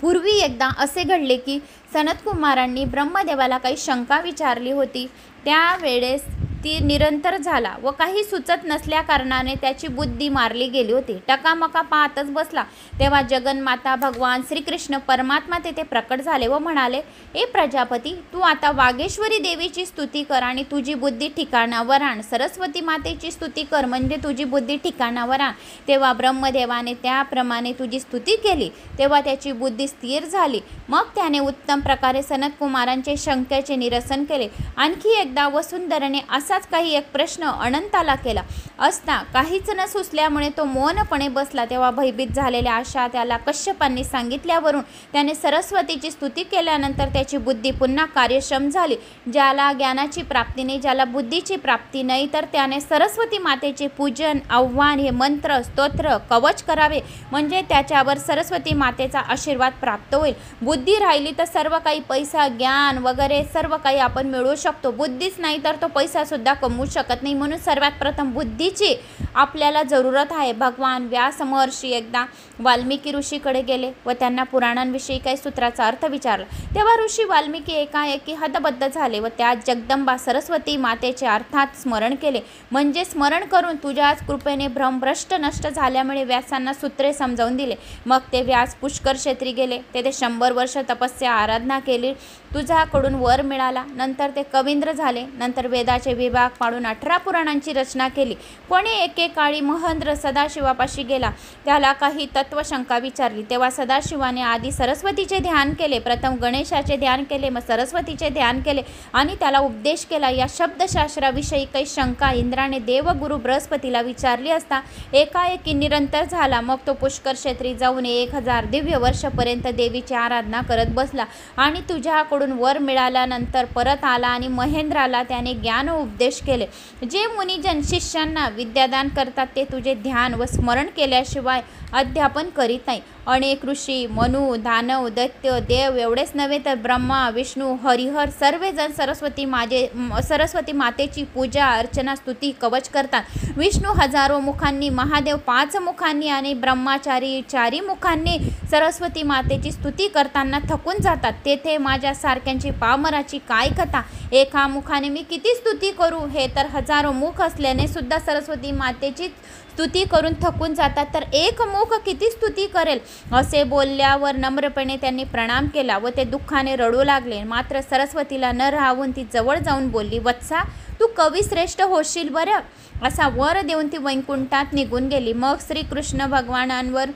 पूर्वी एकदा असे घडले की सनतकुमारांनी ब्रह्मदेवाला काही शंका विचारली होती. त्यावेळेस ती निरंतर झाला व काही सुचत नसल्या कारणाने त्याची बुद्धी मारली गेली होती. टकामका पाहतच बसला. तेव्हा जगन्माता भगवान श्रीकृष्ण परमात्मा तेथे प्रकट झाले व म्हणाले, ए प्रजापती, तू आता वागेश्वरी देवीची स्तुती कर आणि तुझी बुद्धी ठिकाणावर आण. सरस्वती मातेची स्तुती कर म्हणजे तुझी बुद्धी ठिकाणावर आण. तेव्हा ब्रह्मदेवाने त्याप्रमाणे तुझी स्तुती केली. तेव्हा त्याची बुद्धी स्थिर झाली. मग त्याने उत्तम प्रकारे सनतकुमारांचे शंकेचे निरसन केले. आणखी एकदा वसुंधरेने असाच काही एक प्रश्न अनंताला केला असता काहीच न सुचल्यामुळे तो मौनपणे बसला. तेव्हा भयभीत झालेल्या आशा त्याला कश्यपांनी सांगितल्यावरून त्याने सरस्वतीची स्तुती केल्यानंतर त्याची बुद्धी पुन्हा कार्यक्षम झाली. ज्याला ज्ञानाची प्राप्ती नाही, ज्याला बुद्धीची प्राप्ती नाही, तर त्याने सरस्वती मातेचे पूजन आव्हान हे मंत्र स्तोत्र कवच करावे म्हणजे त्याच्यावर सरस्वती मातेचा आशीर्वाद प्राप्त होईल. बुद्धी राहिली तर सर्व काही पैसा ज्ञान वगैरे सर्व काही आपण मिळवू शकतो. बुद्धीच नाही तर तो पैसा सुद्धा कमवू शकत नाही. म्हणून सर्वात प्रथम बुद्धीची आपल्याला जरूरत आहे. भगवान व्यास महर्षी एकदा वाल्मिकी ऋषीकडे गेले व त्यांना पुराणांविषयी काही सूत्राचा अर्थ विचारला. तेव्हा ऋषी वाल्मिकी एकाएकी हतबद्ध झाले व त्या जगदंबा सरस्वती मातेचे अर्थात स्मरण केले. म्हणजे स्मरण करून तुझ्याच कृपेने भ्रमभ्रष्ट नष्ट झाल्यामुळे व्यासांना सूत्रे समजावून दिले. मग ते व्यास पुष्कर क्षेत्री गेले. तेथे 100 वर्ष तपस्या आराधना केली. तुझ्याकडून वर मिळाला. नंतर ते कवींद्र झाले. नंतर वेदाचे विभाग पाडून 18 पुराणांची रचना केली. कोणी एक संध्याकाळी महेंद्र सदाशिवापाशी गेला. त्याला काही तत्वशंका विचारली. तेव्हा सदाशिवाने आधी सरस्वतीचे ध्यान केले. प्रथम गणेशाचे ध्यान केले, मग सरस्वतीचे ध्यान केले आणि त्याला उपदेश केला. या शब्दशास्त्राविषयी काही शंका इंद्राने देवगुरु बृहस्पतीला विचारली असता एकाएकी निरंतर झाला. मग तो पुष्कर क्षेत्री जाऊन 1000 दिव्य वर्षपर्यंत देवीची आराधना करत बसला आणि तुझ्याकडून वर मिळाल्यानंतर परत आला आणि महेंद्राला त्याने ज्ञान उपदेश केले. जे मुनिजन शिष्यांना विद्यादान करतात ते तुझे ध्यान व स्मरण केल्याशिवाय अध्यापन करीत नाही. अनेक ऋषी, मनु, दानव, दैत्य, देव एवढेच नव्हे तर ब्रह्मा, विष्णू, हरिहर सर्वजण सरस्वती मातेची पूजा, अर्चना, स्तुती, कवच करतात. विष्णू हजारो मुखांनी, महादेव 5 मुखांनी आणि ब्रह्माचारी 4 मुखांनी सरस्वती मातेची स्तुती करताना थकून जातात. तेथे माझ्यासारख्यांची पामराची काय कथा. एका मुखाने मी किती स्तुती करू. हे तर हजारो मुख असल्याने सुद्धा सरस्वती मातेची स्तुती करून थकून जातात, तर एक मुख किती स्तुती करेल. असे बोलल्यावर नम्रपणे त्यांनी प्रणाम केला व ते दुःखाने रडू लागले. मात्र सरस्वतीला न राहून ती जवळ जाऊन बोलली, वत्सा तू कविश्रेष्ठ होशील बरं. असा वर देऊन ती वैकुंठात निघून गेली. मग श्रीकृष्ण भगवानांवर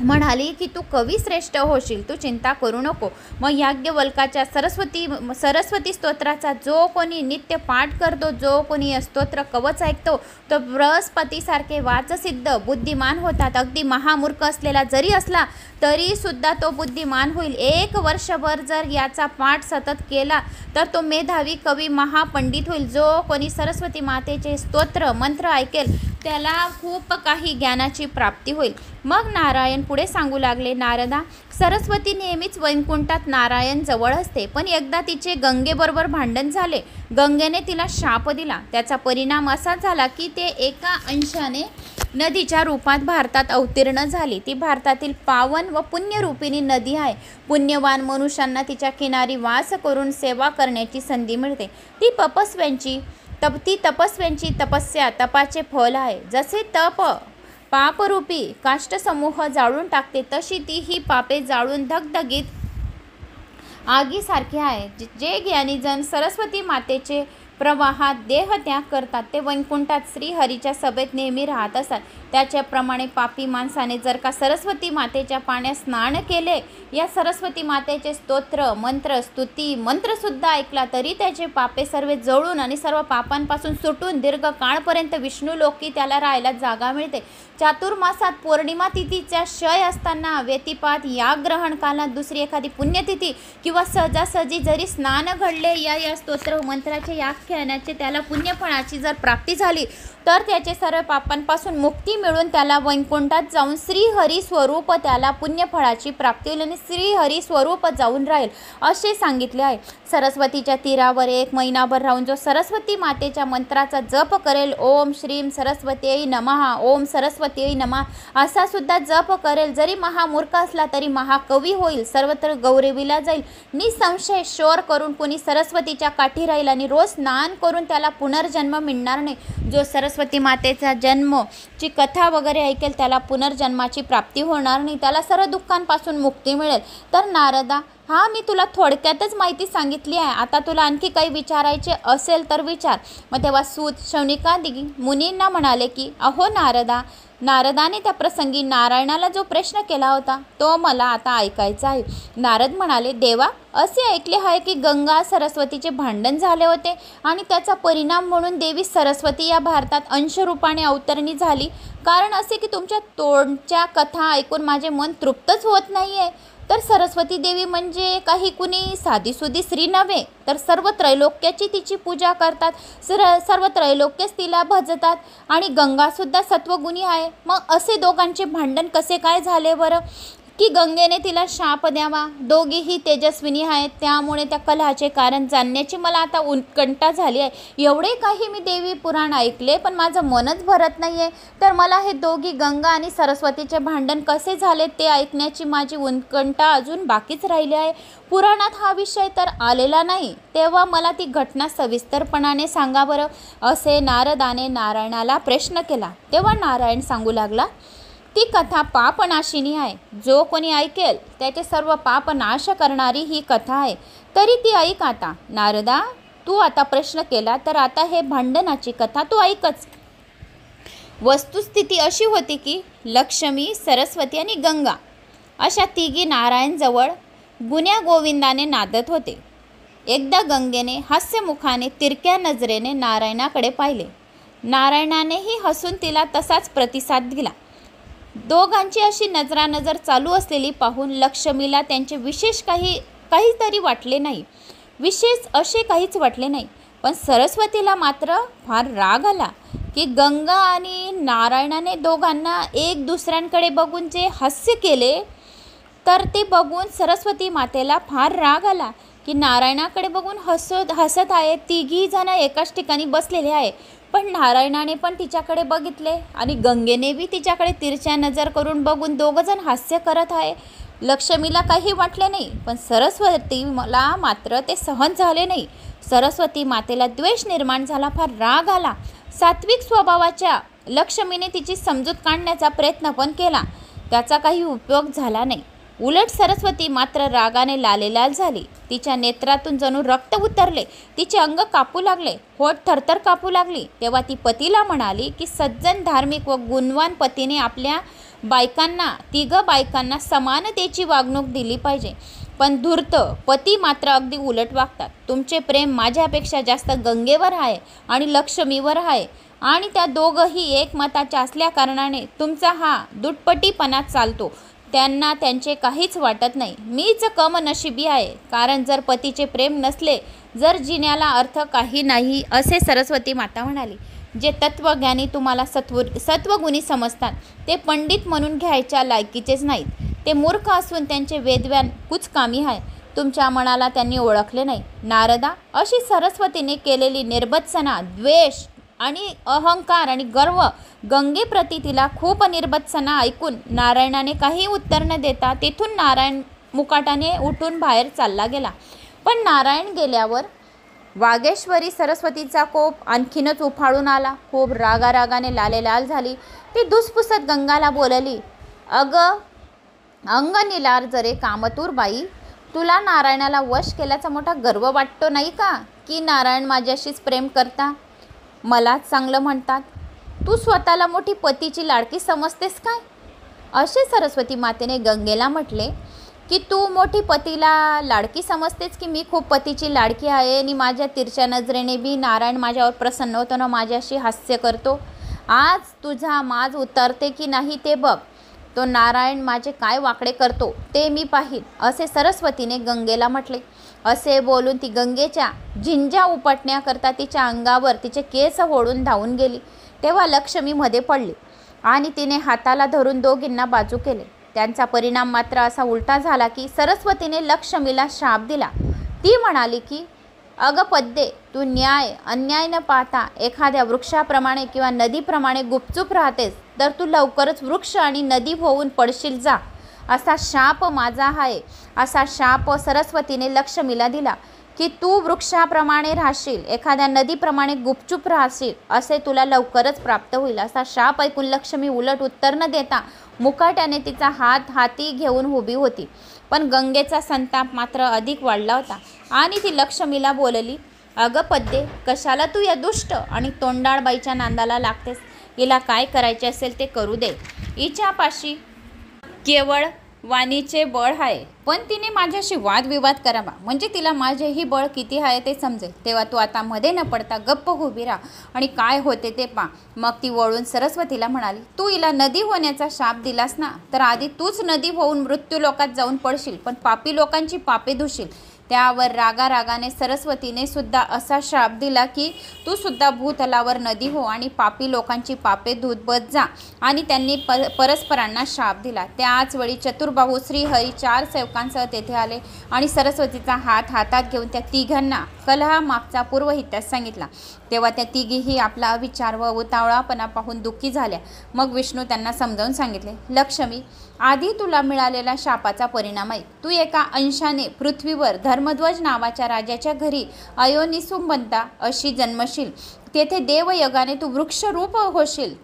म्हणाली की तू कविश्रेष्ठ होशील, तू चिंता करू नको. मग याज्ञवल्काच्या सरस्वती स्तोत्राचा जो कोणी नित्य पाठ करतो, जो कोणी स्तोत्र कवच ऐकतो, तो बृहस्पतीसारखे वाचसिद्ध बुद्धिमान होतात. अगदी महामूर्ख असलेला जरी असला तरी सुद्धा तो बुद्धिमान होईल. 1 वर्षभर जर याचा पाठ सतत केला तर तो मेधावी कवी महापंडित होईल. जो कोणी सरस्वती मातेचे स्तोत्र मंत्र ऐकेल त्याला खूप काही ज्ञानाची प्राप्ती होईल. मग नारायण पुढे सांगू लागले, नारदा, सरस्वती नेहमीच वैकुंठात नारायण जवळ असते, पण एकदा तिचे गंगेबरोबर भांडण झाले. गंगेने तिला शाप दिला. त्याचा परिणाम असा झाला की ते एका अंशाने नदीच्या रूपात भारतात अवतीर्ण झाली. ती भारतातील पावन व पुण्यरूपिणी नदी आहे. पुण्यवान मनुष्यांना तिच्या किनारी वास करून सेवा करण्याची संधी मिळते. ती तपस्व्यांची तपस्या, तपाचे फल आहे. जसे तप पापरूपी काष्ठसमूह जाळून टाकते, तशी ती ही पापे जाळून धगधगीत आगीसारखे आहे. जे ज्ञानीजन सरस्वती मातेचे प्रवाहात देहत्याग करतात ते वैकुंठात श्रीहरीच्या सभेत नेहमी राहत असतात. त्याच्याप्रमाणे पापी माणसाने जर का सरस्वती मातेच्या पाण्यात स्नान केले, या सरस्वती मातेचे स्तोत्र मंत्र स्तुती मंत्रसुद्धा ऐकला, तरी त्याचे पापे सर्व जळून आणि सर्व पापांपासून सुटून दीर्घ काळपर्यंत विष्णू लोकी त्याला राहायला जागा मिळते. चातुर्मासात पौर्णिमा तिथीचा क्षय असताना व्यतिपात या ग्रहण कालात दुसरी एखादी पुण्यतिथी किंवा सहजासहजी जरी स्नान घडले, या स्तोत्र मंत्राचे याख्यानाचे त्याला पुण्यफळाची जर प्राप्ती झाली तर त्याचे सर्व पापांपासून मुक्ती मिळून त्याला वैकुंठात जाऊन श्रीहरी स्वरूप त्याला पुण्यफळाची प्राप्ती होईल आणि श्रीहरी स्वरूप जाऊन राहील असे सांगितले आहे. सरस्वतीच्या तीरावर 1 महिनाभर राहून जो सरस्वती मातेच्या मंत्राचा जप करेल, ओम श्रीम सरस्वतीयै नमः, ओम सरस्वतीयै नमः असा सुद्धा जप करेल, जरी महामूर्ख असला तरी महाकवी होईल, सर्वत्र गौरविला जाईल. निसंशय शोर करून कुणी सरस्वतीच्या काठी राहील आणि रोज स्नान करून त्याला पुनर्जन्म मिळणार नाही. जो सरस्वती मातेचा जन्मची कथा वगैरे ऐकेल त्याला पुनर्जन्माची प्राप्ती होणार नाही, त्याला सर्व दुःखांपासून मुक्ती मिळेल. तर नारदा, हा मी तुला थोडक्यातच माहिती सांगितली आहे. आता तुला आणखी काही विचारायचे असेल तर विचार. मग तेव्हा सूत शौनिकादी मुनींना म्हणाले की अहो नारदाने त्या प्रसंगी नारायणाला जो प्रश्न केला होता तो मला आता ऐकायचा आहे. नारद म्हणाले, देवा, असे ऐकले आहे की गंगा सरस्वतीचे भांडण झाले होते आणि त्याचा परिणाम म्हणून देवी सरस्वती या भारतात अंशरूपाने अवतरणी झाली. कारण असे की तुमच्या तोंडच्या कथा ऐकून माझे मन तृप्तच होत नाही आहे. तर सरस्वती देवी म्हणजे काही कुणी साधीसुधी स्त्री नव्हे, तर सर्व त्रैलोक्याची तिची पूजा करतात, सर्व त्रैलोक्यच तिला भजतात आणि गंगासुद्धा सत्वगुणी आहे. मग असे दोघांचे भांडण कसे काय झाले बरं? की गंगेने तिला शाप द्यावा. दोघीही तेजस्विनी आहेत, त्यामुळे त्या कलहाचे कारण जाणण्याची मला आता उत्कंठा झाली आहे. एवढे काही मी देवी पुराण ऐकले पण माझं मनच भरत नाही आहे. तर मला हे दोघी गंगा आणि सरस्वतीचे भांडण कसे झाले ते ऐकण्याची माझी उत्कंठा अजून बाकीच राहिली आहे. पुराणात हा विषय तर आलेला नाही, तेव्हा मला ती घटना सविस्तरपणाने सांगा बरं, असे नारदाने नारायणाला प्रश्न केला. तेव्हा नारायण सांगू लागला, ती कथा पापनाशिनी आहे. जो कोणी ऐकेल त्याचे सर्व पाप नाश करणारी ही कथा आहे. तरी ती ऐक आता. नारदा, तू आता प्रश्न केला तर आता हे भांडणाची कथा तू ऐकच. वस्तुस्थिती अशी होती की लक्ष्मी, सरस्वती आणि गंगा अशा तिघी नारायणजवळ गुण्या गोविंदाने नादत होते. एकदा गंगेने हास्यमुखाने तिरक्या नजरेने नारायणाकडे पाहिले. नारायणानेही हसून तिला तसाच प्रतिसाद दिला. दोघांची अशी नजरानजर चालू असलेली पाहून लक्ष्मीला त्यांचे काहीतरी वाटले नाही. विशेष असे काहीच वाटले नाही. पण सरस्वतीला मात्र फार राग आला की गंगा आणि नारायणाने दोघांना एक दुसऱ्यांकडे बघून जे हास्य केले, तर ते बघून सरस्वती मातेला फार राग आला की नारायणाकडे बघून हसत आहे. तिघी जण एकाच ठिकाणी बसलेले आहे, पण नारायणाने पण तिच्याकडे बघितले आणि गंगेने बी तिच्याकडे तिरछ्या नजर करून बघून दोघंजण हास्य करत आहे. लक्ष्मीला काही वाटले नाही, पण सरस्वतीला मात्र ते सहन झाले नाही. सरस्वती मातेला द्वेष निर्माण झाला, फार राग आला. सात्विक स्वभावाच्या लक्ष्मीने तिची समजूत काढण्याचा प्रयत्न पण केला, त्याचा काही उपयोग झाला नाही. उलट सरस्वती मात्र रागाने लालेलाल झाली. तिच्या नेत्रातून जणू रक्त उतरले. तिचे अंग कापू लागले, होठ थरथर कापू लागली. तेव्हा ती पतीला म्हणाली की सज्जन, धार्मिक व गुणवान पतीने आपल्या तिघं बायकांना समानतेची वागणूक दिली पाहिजे. पण धूर्त पती मात्र अगदी उलट वागतात. तुमचे प्रेम माझ्यापेक्षा जास्त गंगेवर आहे आणि लक्ष्मीवर आहे, आणि त्या दोघंही एकमताच्या असल्या कारणाने तुमचा हा दुटपटीपणा चालतो. त्यांना त्यांचे काहीच वाटत नाही. मीच कमनशिबी आहे, कारण जर पतीचे प्रेम नसले, जर जिण्याला अर्थ काही नाही, असे सरस्वती माता म्हणाली. जे तत्वज्ञानी तुम्हाला सत्वगुणी समजतात ते पंडित म्हणून घ्यायच्या लायकीचेच नाहीत. ते मूर्ख असून त्यांचे वेदव्यान कुचकामी आहे. तुमच्या मनाला त्यांनी ओळखले नाही. नारदा, अशी सरस्वतीने केलेली निर्भत्सना, द्वेष आणि अहंकार आणि गर्व गंगेप्रती तिला खूप निर्भत्सना ऐकून नारायणाने काही उत्तर न देता तिथून नारायण मुकाटाने उठून बाहेर चालला गेला. पण नारायण गेल्यावर वागेश्वरी सरस्वतीचा कोप आणखीनच उफाळून आला. खूप रागाने लालेलाल झाली. ती धुसफुसत गंगाला बोलली, अगं अंग निलार जरे कामतूर बाई, तुला नारायणाला वश केल्याचा मोठा गर्व वाटतो नाही का, की नारायण माझ्याशीच प्रेम करता, मलाच चांगलं म्हणतात. तू स्वतःला मोठी पतीची लाडकी समजतेस काय? असे सरस्वती मातेने गंगेला म्हटले की तू मोठी पतीला लाडकी समजतेस की मी खूप पतीची लाडकी आहे आणि माझ्या तिरछ्या नजरेने बी नारायण माझ्यावर प्रसन्न होतो ना, माझ्याशी हास्य करतो. आज तुझा माज उतरते की नाही ते बघ. तो नारायण माझे काय वाकडे करतो ते मी पाहीन, असे सरस्वतीने गंगेला म्हटले. असे बोलून ती गंगेच्या झिंजा उपटण्याकरता तिच्या अंगावर तिचे केस ओढून धावून गेली. तेव्हा लक्ष्मी मध्ये पडली आणि तिने हाताला धरून दोघींना बाजू केले. त्यांचा परिणाम मात्र असा उलटा झाला की सरस्वतीने लक्ष्मीला शाप दिला. ती म्हणाली की अगं पद्ये, तू न्याय अन्याय न पाहता एखाद्या वृक्षाप्रमाणे किंवा नदीप्रमाणे गुपचूप राहतेस, तर तू लवकरच वृक्ष आणि नदी होऊन पडशील जा. असा शाप माझा आहे. असा शाप सरस्वतीने लक्ष्मीला दिला की तू वृक्षाप्रमाणे राहशील, एखाद्या नदीप्रमाणे गुपचूप राहशील, असे तुला लवकरच प्राप्त होईल. असा शाप ऐकून लक्ष्मी उलट उत्तर न देता मुकाट्याने तिचा हात हाती घेऊन उभी होती. पण गंगेचा संताप मात्र अधिक वाढला होता आणि ती लक्ष्मीला बोलली, अगं पद्ये, कशाला तू या दुष्ट आणि तोंडाळ बाईच्या नांदाला लागतेस? हिला काय करायचे असेल ते करू दे. हिच्यापाशी केवळ वाणीचे बळ आहे, पण तिने माझ्याशी वादविवाद करावा म्हणजे तिला माझेही बळ किती आहे ते समजेल. तेव्हा तू आता मध्ये न पडता गप्प उभी राहा आणि काय होते ते पा. मग ती वळून सरस्वतीला म्हणाली, तू हिला नदी होण्याचा शाप दिलास ना, तर आधी तूच नदी होऊन मृत्यू लोकात जाऊन पडशील, पण पापी लोकांची पापे धुशील. त्यावर रागाने सरस्वतीने सुद्धा असा शाप दिला की तू सुद्धा भूतलावर नदी हो आणि पापी लोकांची पापे धुत बस जा. आणि त्यांनी परस्परांना शाप दिला. त्याच वेळी चतुर्बाहू श्रीहरी 4 सेवकांसह तेथे आले आणि सरस्वतीचा हात हातात घेऊन त्या तिघांना कलहामागचा पूर्व इतिहास सांगितला. तेव्हा त्या तिघीही आपला विचार व उतावळापणा पाहून दुःखी झाल्या. मग विष्णू त्यांना समजावून सांगितले, लक्ष्मी, आधी तुला मिळालेला शापाचा परिणाम आहे. तू एका अंशाने पृथ्वीवर धर्मध्वज नावाच्या राजाच्या घरी अयोनिसुमंता अशी जन्मशील. तेथे देवयगाने तू वृक्षरूप होशील.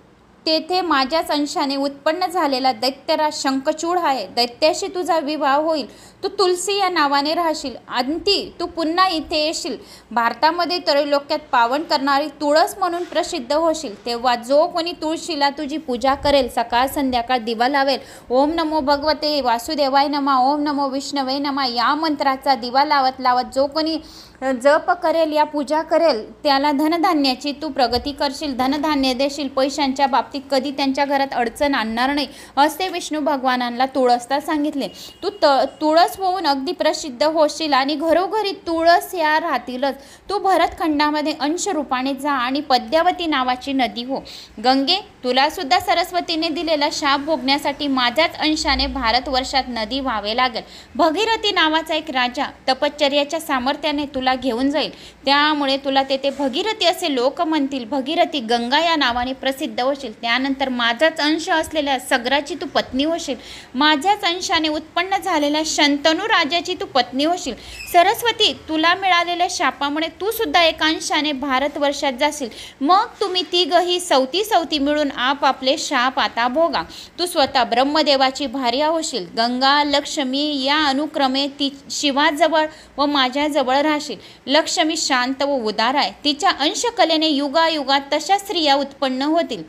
तेथे माझ्याच अंशाने उत्पन्न झालेला दैत्यराज शंखचूड आहे. दैत्याशी तुझा विवाह होईल. तू तुलसी या नावाने राहशील. अंती तू पुन्हा इथे येशील. भारतामध्ये त्रैलोक्यात पावन करणारी तुळस म्हणून प्रसिद्ध होशील. तेव्हा जो कोणी तुळशीला तुझी पूजा करेल, सकाळ संध्याकाळ दिवा लावेल, ओम नमो भगवते वासुदेवाय नमः, ओम नमो विष्णवे नमः या मंत्राचा दिवा लावत लावत जो कोणी जप करेल या पूजा करेल, त्याला धनधान्याची तू प्रगती करशील, धनधान्य देशील, पैशांच्या बाबतीत कधी त्यांच्या घरात अडचण आणणार नाही, असे विष्णू भगवानांना तुळसता सांगितले. तू तुळस होऊन अगदी प्रसिद्ध होशील आणि घरोघरी तुळस या राहतीलच. तू भरतखंडामध्ये अंश रूपाने जा आणि पद्मावती नावाची नदी हो. गंगे, तुला सुद्धा सरस्वतीने दिलेला शाप भोगण्यासाठी माझ्याच अंशाने भारतवर्षात नदी व्हावे लागेल. भगीरथी नावाचा एक राजा तपश्चर्याच्या सामर्थ्याने तुला घेऊन जाईल. त्यामुळे तुला तेथे भगीरथी असे लोक म्हणतील. भगीरथी गंगा या नावाने प्रसिद्ध होशील. त्यानंतर माझाच अंश असलेल्या सगराची तू पत्नी होशील. माझ्याच अंशाने उत्पन्न झालेल्या शंतनू राजाची तू पत्नी होशील. सरस्वती, तुला मिळालेल्या शापामुळे तू सुद्धा एका अंशाने भारतवर्षात जाशील. मग तुम्ही तिघही सवती मिळून आपापले शाप आता भोगा. तू स्वतः ब्रह्मदेवाची भार्या होशील. गंगा, लक्ष्मी या अनुक्रमे ती शिवाजवळ व माझ्याजवळ राहशील. लक्ष्मी शांत व उदार आहे. तिच्या अंशकलेने युगायुगात तशा स्त्रिया उत्पन्न होतील.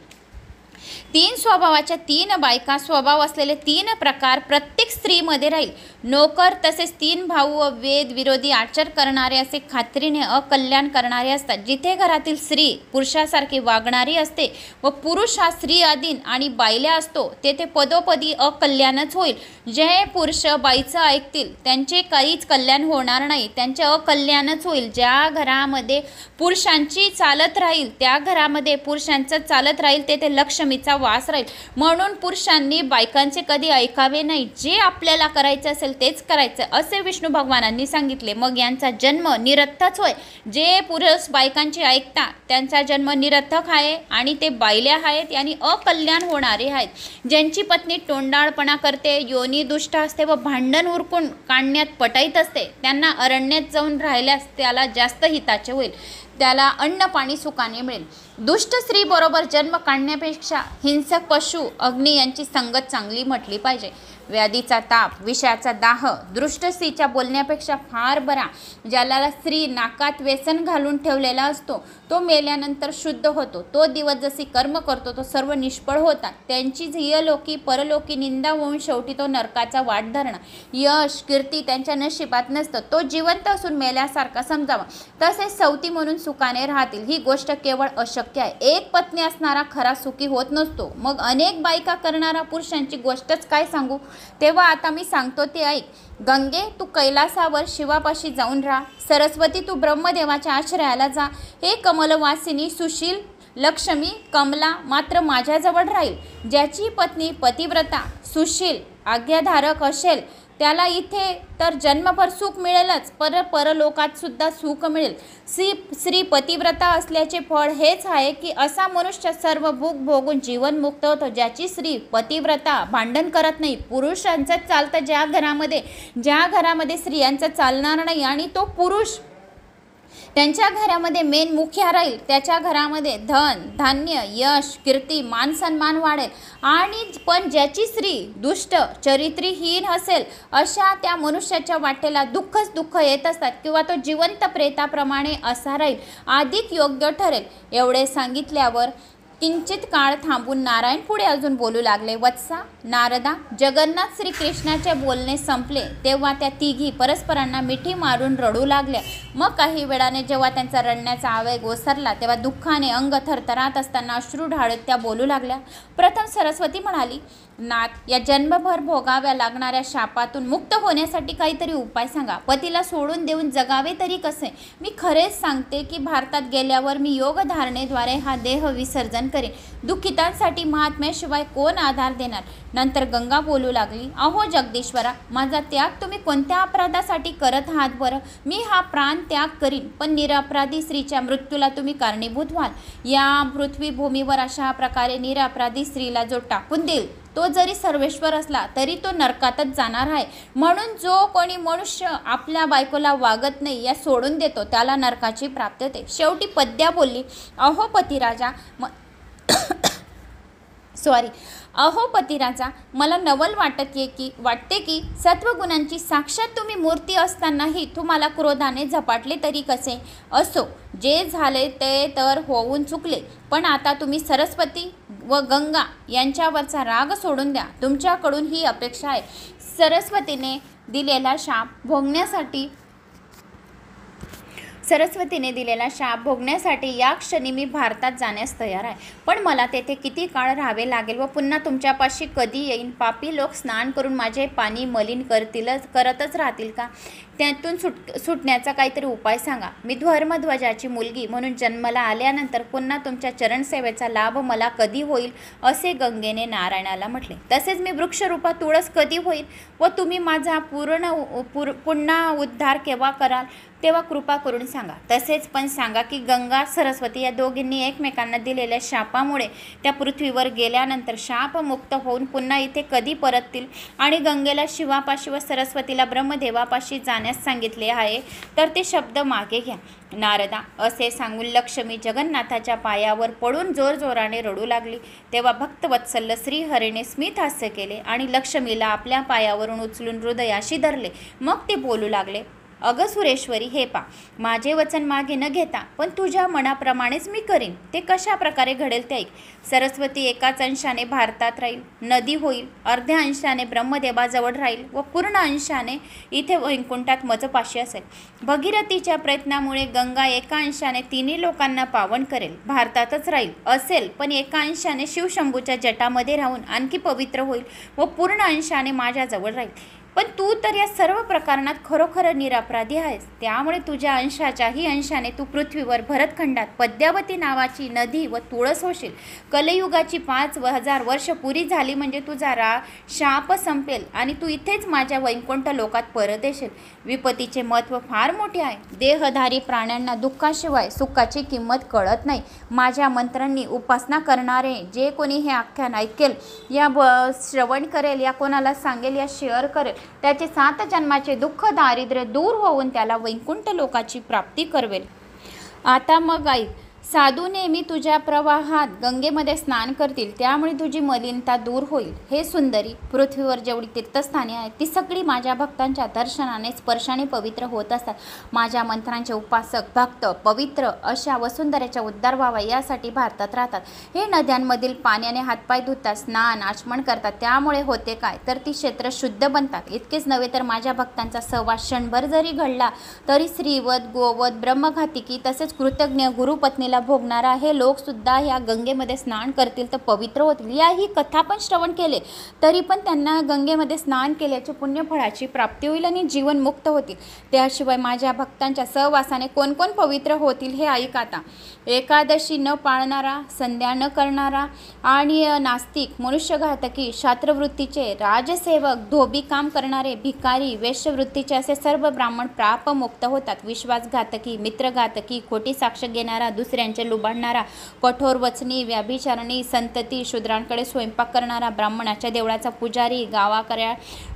3 स्वभावाच्या 3 बायका, स्वभाव असलेले 3 प्रकार प्रत्येक स्त्रीमध्ये राहील. नोकर तसेच 3 भाऊ व वेद विरोधी आचार करणारे असे खात्रीने अकल्याण करणारे असतात. जिथे घरातील स्त्री पुरुषासारखी वागणारी असते व पुरुष हा स्त्री अधीन आणि बायल्या असतो, तेथे पदोपदी अकल्याणच होईल. जे पुरुष बाईचं ऐकतील त्यांचे काहीच कल्याण होणार नाही, त्यांचे अकल्याणच होईल. ज्या घरामध्ये पुरुषांची चालत राहील, त्या घरामध्ये पुरुषांचं चालत राहील, तेथे लक्ष्मीचा वास राहील. म्हणून पुरुषांनी बायकांचे कधी ऐकावे नाही. जे आपल्याला करायचे असेल तेच करायचं असे विष्णू भगवानांनी सांगितले. मग यांचा जन्म निरर्थच होय. जे पुरुष बायकांचे ऐकता त्यांचा जन्म निरर्थक आहे आणि ते बायल्या आहेत आणि अकल्याण होणारे आहेत. ज्यांची पत्नी तोंडाळपणा करते, योनी दुष्ट असते व भांडण उरकून काढण्यात पटाईत असते, त्यांना अरण्यात जाऊन राहिल्यास त्याला जास्त हिताचे होईल. त्याला अन्न पाणी सुखाने मिळेल. दुष्ट स्त्री बरोबर जन्म काढण्यापेक्षा हिंसक पशु, अग्नी यांची संगत चांगली म्हटली पाहिजे. व्याधीचा ताप, विषयाचा दाह दृष्ट स्त्रीच्या बोलण्यापेक्षा फार बरा. ज्याला स्त्री नाकात व्यसन घालून ठेवलेला असतो तो मेल्यानंतर शुद्ध होतो. तो दिवस जशी कर्म करतो तो सर्व निष्फळ होतात. त्यांची इहलोकी परलोकी निंदा होऊन शेवटी तो नरकाचा वाट धरणार. यश कीर्ती त्यांच्या नशिबात नसतं. तो जिवंत असून मेल्यासारखा समजावा. तसेच सवती म्हणून सुखाने राहतील. ही गोष्ट केवळ अशक्य आहे. एक पत्नी असणारा खरा सुखी होत नसतो. मग अनेक बायका करणारा पुरुषांची गोष्टच काय सांगू. तेव्हा आता मी सांगतो ते ऐक. गंगे, तू कैलासावर शिवापाशी जाऊन राहा. सरस्वती, तू ब्रह्मदेवाच्या आश्रयाला जा. हे कमलवासिनी सुशील लक्ष्मी कमला मात्र माझ्याजवळ राहील. ज्याची पत्नी पतिव्रता सुशील आज्ञाधारक असेल त्याला इथे तर जन्मभर सुख मिळेलच, परलोकात सुद्धा सुख मिळेल. स्त्री पतिव्रता असल्याचे फळ हेच आहे की असा मनुष्य सर्व भूक भोगून जीवनमुक्त होतो. ज्याची स्त्री पतिव्रता भांडण करत नाही, पुरुषांचं चालतं ज्या घरामध्ये स्त्रियांचं चालणार नाही आणि तो पुरुष त्यांच्या घरामध्ये मेन मुख्य राहील, त्याच्या घरामध्ये धन धान्य यश कीर्ती मान सन्मान वाढेल. आणि पण ज्याची स्त्री दुष्ट चरित्रीहीन असेल अशा त्या मनुष्याच्या वाटेला दुःखच दुःख येत असतात किंवा तो जिवंत प्रेताप्रमाणे असा राहील. अधिक योग्य ठरेल. एवढे सांगितल्यावर किंचित काळ थांबून नारायण पुढे अजून बोलू लागले. वत्सा, नारदा, जगन्नाथ श्रीकृष्णाचे बोलणे संपले तेव्हा त्या तिघी परस्परांना मिठी मारून रडू लागल्या. मग काही वेळाने जेव्हा त्यांचा रडण्याचा आवेग ओसरला तेव्हा दुःखाने अंग थरथरात असताना अश्रू ढाळत त्या बोलू लागल्या. प्रथम सरस्वती म्हणाली, नाथ, या जन्मभर भोगाव्या लागणाऱ्या शापातून मुक्त होण्यासाठी काहीतरी उपाय सांगा. पतीला सोडून देऊन जगावे तरी कसे. मी खरेच सांगते की भारतात गेल्यावर मी योगधारणेद्वारे हा देह विसर्जन करेन. दुःखितांसाठी महात्म्याशिवाय कोण आधार देणार. नंतर गंगा बोलू लागली, अहो जगदीश्वरा, माझा त्याग तुम्ही कोणत्या अपराधासाठी करत आहात बरं. मी हा प्राण त्याग करीन, पण निरपराधी स्त्रीच्या मृत्यूला तुम्ही कारणीभूत व्हाल. या पृथ्वीभूमीवर अशा प्रकारे निरपराधी स्त्रीला जो टाकून देईल तो जरी सर्वेश्वर असला तरी तो नरकातच जाणार आहे. म्हणून जो कोणी मनुष्य आपल्या बायकोला वागत नाही या सोडून देतो त्याला नरकाची प्राप्ती होते. शेवटी पद्या बोलली, अहो पतिराजा, अहो पतिराजा, मला नवल वाटते की सत्वगुणांची साक्षात तुम्ही मूर्ती असतानाही तुम्हाला क्रोधाने झपाटले तरी कसे? असो, जे झाले ते तर होऊन चुकले, पण आता तुम्ही सरस्वती व गंगा यांच्यावरचा राग सोडून द्या. तुमच्याकडून ही अपेक्षा आहे. सरस्वतीने दिलेला शाप भोगण्यासाठी या क्षणी मी भारतात जाण्यास तयार आहे. पण मला तेथे किती काळ राहावे लागेल व पुन्हा तुमच्यापाशी कधी येईन? पापी लोक स्नान करून माझे पाणी मलिन करतच राहतील का? त्यातून सुटण्याचा काहीतरी उपाय सांगा. मी धर्मध्वजाची मुलगी म्हणून जन्माला आल्यानंतर पुन्हा तुमच्या चरणसेवेचा लाभ मला कधी होईल? असे गंगेने नारायणाला म्हटले. तसेच मी वृक्षरूपा तुळस कधी होईल व तुम्ही माझा पुन्हा उद्धार केव्हा कराल तेव्हा कृपा करून सांगा. तसेच पण सांगा की गंगा सरस्वती या दोघींनी एकमेकांना दिलेल्या शापामुळे त्या पृथ्वीवर गेल्यानंतर शापमुक्त होऊन पुन्हा इथे कधी परततील? आणि गंगेला शिवापाशी व सरस्वतीला ब्रह्मदेवापाशी जाण्यास सांगितले आहे, तर ते शब्द मागे घ्या. नारदा असे सांगून लक्ष्मी जगन्नाथाच्या पायावर पडून जोरजोराने रडू लागली. तेव्हा भक्तवत्सल श्रीहरीने स्मित हास्य केले आणि लक्ष्मीला आपल्या पायावरून उचलून हृदयाशी धरले. मग ते बोलू लागले. अगं सुरेश्वरी, हे पा, माझे वचन मागे न घेता पण तुझ्या मनाप्रमाणेच मी करीन. ते कशा प्रकारे घडेल ते ऐक. सरस्वती एकाच अंशाने भारतात राहील, नदी होईल, अर्ध्या अंशाने ब्रह्मदेवाजवळ राहील व पूर्ण अंशाने इथे वैकुंठात मजपाशी असेल. भगीरथीच्या प्रयत्नामुळे गंगा एका अंशाने तिन्ही लोकांना पावन करेल, भारतातच राहील असेल, पण एका अंशाने शिवशंभूच्या जटामध्ये राहून आणखी पवित्र होईल व पूर्ण अंशाने माझ्याजवळ राहील. पण तू तर या सर्व प्रकरणात खरोखर निरपराधी आहेस. त्यामुळे तुझ्या अंशाच्याही अंशाने तू पृथ्वीवर भरतखंडात पद्मावती नावाची नदी व तुळस होशील. कलयुगाची 5000 वर्ष पुरी झाली म्हणजे तुझा शाप संपेल आणि तू इथेच माझ्या वैकुंठ लोकात परत येशील. विपत्तीचे महत्त्व फार मोठे आहे. देहधारी प्राण्यांना दुःखाशिवाय सुखाची किंमत कळत नाही. माझ्या मंत्रांनी उपासना करणारे जे कोणी हे आख्यान ऐकेल, या श्रवण करेल, या कोणाला सांगेल, या शेअर करेल, त्याचे 7 जन्माचे दुःख दारिद्र्य दूर होऊन त्याला वैकुंठ लोकाची प्राप्ती करवेल. आता मग ऐक. साधू नेहमी तुझ्या प्रवाहात गंगेमध्ये स्नान करतील, त्यामुळे तुझी मलिनता दूर होईल. हे सुंदरी, पृथ्वीवर जेवढी तीर्थस्थाने आहेत ती सगळी माझ्या भक्तांच्या दर्शनाने स्पर्शाने पवित्र होत असतात. माझ्या मंत्रांचे उपासक भक्त पवित्र अशा वसुंधरेचा उद्धार व्हावा यासाठी भारतात राहतात. हे नद्यांमधील पाण्याने हातपाय धुतात, स्नान आचमन करतात. त्यामुळे होते काय, तर ती क्षेत्र शुद्ध बनतात. इतकेच नव्हे तर माझ्या भक्तांचा सहवास क्षणभर जरी घडला तरी स्त्रीवध, गोवध, ब्रह्मघातिकी तसेच कृतज्ञ गुरुपत्नीला भोगणारा हे लोक सुद्धा या गंगेमध्ये स्नान करतील तर पवित्र होतील. या ही कथा पण श्रवण केले तरी पण त्यांना गंगेमध्ये स्नान केल्याचे पुण्यफळाची प्राप्ती होईल आणि जीवन मुक्त होतील. त्याशिवाय माझ्या भक्तांच्या सहवासाने कोण कोण पवित्र होतील हे ऐक आता. एकादशी न पाळणारा, संध्या न करणारा आणि नास्तिक, मनुष्यघातकी, शास्त्रवृत्तीचे, राजसेवक, धोबी काम करणारे, भिकारी, वेश्यवृत्तीचे असे सर्व ब्राह्मण प्रापमुक्त होतात. विश्वासघातकी, मित्रघातकी, खोटी साक्ष घेणारा, दुसऱ्यांचे लुबाडणारा, कठोर वचनी, व्याभिचारणी, संतती, शूद्रांकडे स्वयंपाक करणारा, ब्राह्मणाच्या देवळाचा पुजारी,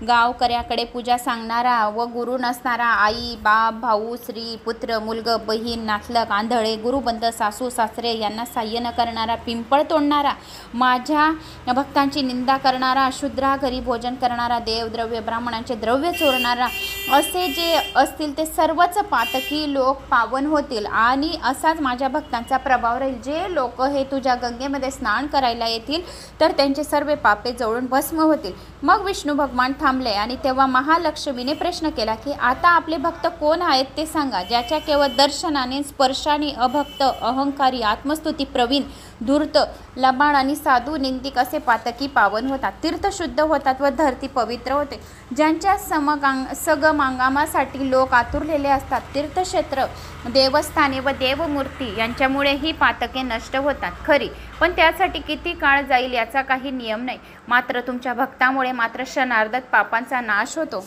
गावकऱ्याकडे पूजा सांगणारा व गुरु नसणारा, आई, बाप, भाऊ, स्त्री, पुत्र, मुलग, बहीण, नातलग, आंधळे, गुरुबंध, सासू सासरे यांना साह्य न करणारा, पिंपळ तोडणारा, माझ्या भक्तांची निंदा करणारा, शूद्रा घरी भोजन करणारा, देवद्रव्य ब्राह्मणांचे द्रव्य चोरणारा, असे जे असतील ते सर्वच पातकी लोक पावन होतील आणि असाच माझ्या भक्तांचा प्रभाव राहील. जे लोक हे तुझ्या गंगेमध्ये स्नान करायला येतील तर त्यांचे सर्व पापे जळून भस्म होतील. मग विष्णू भगवान थांबले आणि तेव्हा महालक्ष्मीने प्रश्न केला की आता आपले भक्त कोण आहेत ते सांगा, ज्याच्या केवळ दर्शनाने, स्पर्शाने अभक्त, अहंकारी, आत्मस्तुती प्रवीण, धूर्त, लबाड आणि साधू निंदिक असे पातकी पावन होतात, तीर्थ शुद्ध होतात व धरती पवित्र होते. ज्यांच्या सगमांगामासाठी लोक आतुरलेले असतात, तीर्थक्षेत्र, देवस्थाने व देवमूर्ती यांच्यामुळे ही पातके नष्ट होतात खरी, पण त्यासाठी किती काळ जाईल याचा काही नियम नाही. मात्र तुमच्या भक्तामुळे मात्र क्षणार्धात पापांचा नाश होतो.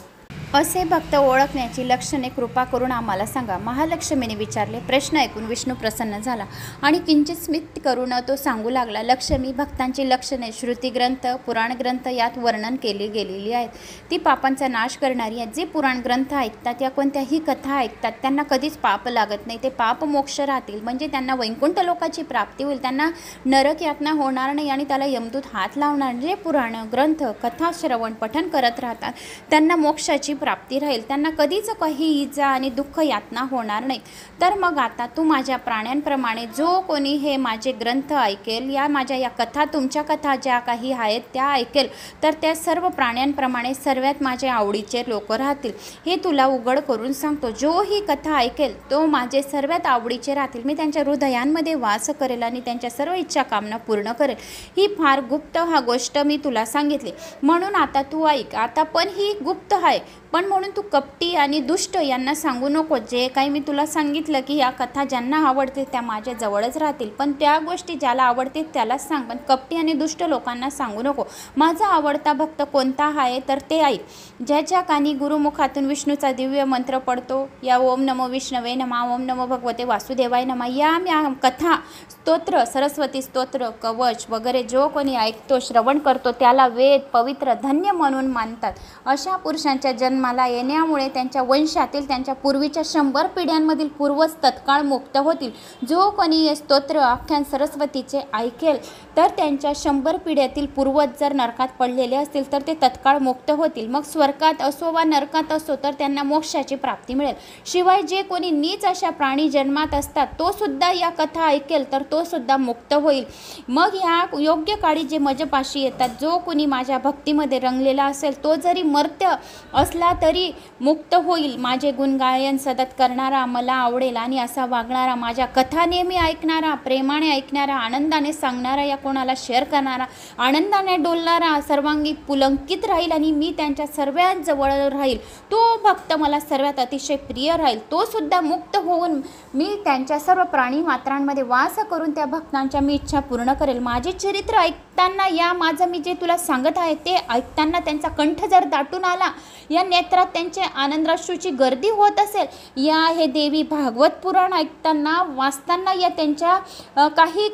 असे भक्त ओळखण्याची लक्षणे कृपा करून आम्हाला सांगा. महालक्ष्मीने विचारले. प्रश्न ऐकून विष्णू प्रसन्न झाला आणि किंचित स्मित करून तो सांगू लागला. लक्ष्मी, भक्तांची लक्षणे श्रुतिग्रंथ, पुराण ग्रंथ यात वर्णन केली गेलेली आहेत. ती पापांचा नाश करणारी आहेत. जे पुराण ग्रंथ ऐकतात या कोणत्याही कथा ऐकतात त्यांना कधीच पाप लागत नाही. ते पाप मोक्ष राहतील, म्हणजे त्यांना वैकुंठ लोकाची प्राप्ती होईल. त्यांना नरक यातना होणार नाही आणि त्याला यमदूत हात लावणार. जे पुराण ग्रंथ कथा श्रवण पठन करत राहतात त्यांना मोक्षाची प्राप्ती राहील. त्यांना कधीच काही इजा आणि दुःख यातना होणार नाही. तर मग आता तू माझ्या प्राण्यांप्रमाणे जो कोणी हे माझे ग्रंथ ऐकेल, या माझ्या या कथा, तुमच्या कथा ज्या काही आहेत त्या ऐकेल, तर त्या सर्व प्राण्यांप्रमाणे सर्वात माझ्या आवडीचे लोक राहतील. हे तुला उघड करून सांगतो. जो ही कथा ऐकेल तो माझे सर्वात आवडीचे राहतील. मी त्यांच्या हृदयांमध्ये वास करेल आणि त्यांच्या सर्व इच्छा कामना पूर्ण करेल. ही फार गुप्त गोष्ट मी तुला सांगितली, म्हणून आता तू ऐक. आता पण ही गुप्त आहे, पण म्हणून तू कपटी आणि दुष्ट यांना सांगू नको. जे काही मी तुला सांगितलं की या कथा ज्यांना आवडते त्या माझ्या जवळच राहतील, पण त्या गोष्टी ज्याला आवडते त्यालाच सांग, पण कपटी आणि दुष्ट लोकांना सांगू नको. माझा आवडता भक्त कोणता आहे तर ते ऐक. ज्याच्या कानी गुरुमुखातून विष्णूचा दिव्य मंत्र पडतो, या ओम नमो विष्णवे नमा, ओम नमो भगवते वासुदेवाय नमा, या कथा, स्तोत्र, सरस्वती स्तोत्र, कवच वगैरे जो कोणी ऐकतो, श्रवण करतो त्याला वेद, पवित्र, धन्य म्हणून मानतात. अशा पुरुषांच्या जन्माला येण्यामुळे त्यांच्या वंशातील त्यांच्या पूर्वीच्या 100 पिढ्यांमधील पूर्वज तत्काळ मुक्त होतील. जो कोणी हे स्तोत्र आख्यान सरस्वतीचे ऐकेल तर त्यांच्या 100 पिढ्यातील पूर्वज जर नरकात पडलेले असतील तर ते तत्काळ मुक्त होतील. मग स्वर्गात असो वा नरकात असो तर त्यांना मोक्षाची प्राप्ती मिळेल. शिवाय जे कोणी नीच अशा प्राणी जन्मात असतात तो सुद्धा या कथा ऐकेल तर तो सुद्धा मुक्त होईल. मग या योग्य काळी जे मजपाशी येतात, जो कोणी माझ्या भक्तीमध्ये रंगलेला असेल तो जरी मर्त्य असला तरी मुक्त होईल. माझे गुणगायन सतत करणारा, मला आवडेल आणि असा वागणारा, माझ्या कथा नेहमी ऐकणारा, प्रेमाने ऐकणारा, आनंदाने सांगणारा, या कोणाला शेअर करणारा, आनंदाने डोलणारा, सर्वांगी पुलंकित राहील आणि मी त्यांच्या सर्वात जवळ राहील. तो भक्त मला सर्वात अतिशय प्रिय राहील. तो सुद्धा मुक्त होऊन मी त्यांच्या सर्व प्राणी मात्रांमध्ये वास करून त्या भक्तांच्या मी इच्छा पूर्ण करेल. माझे चरित्र ऐकताना, या माझं मी जे तुला सांगत आहे ते ऐकताना त्यांचा कंठ जर दाटून आला, या नेत्रात त्यांचे आनंदाश्रूची गर्दी होत असेल, या हे देवी भागवत पुराण ऐकताना, वाचताना, या त्यांच्या काही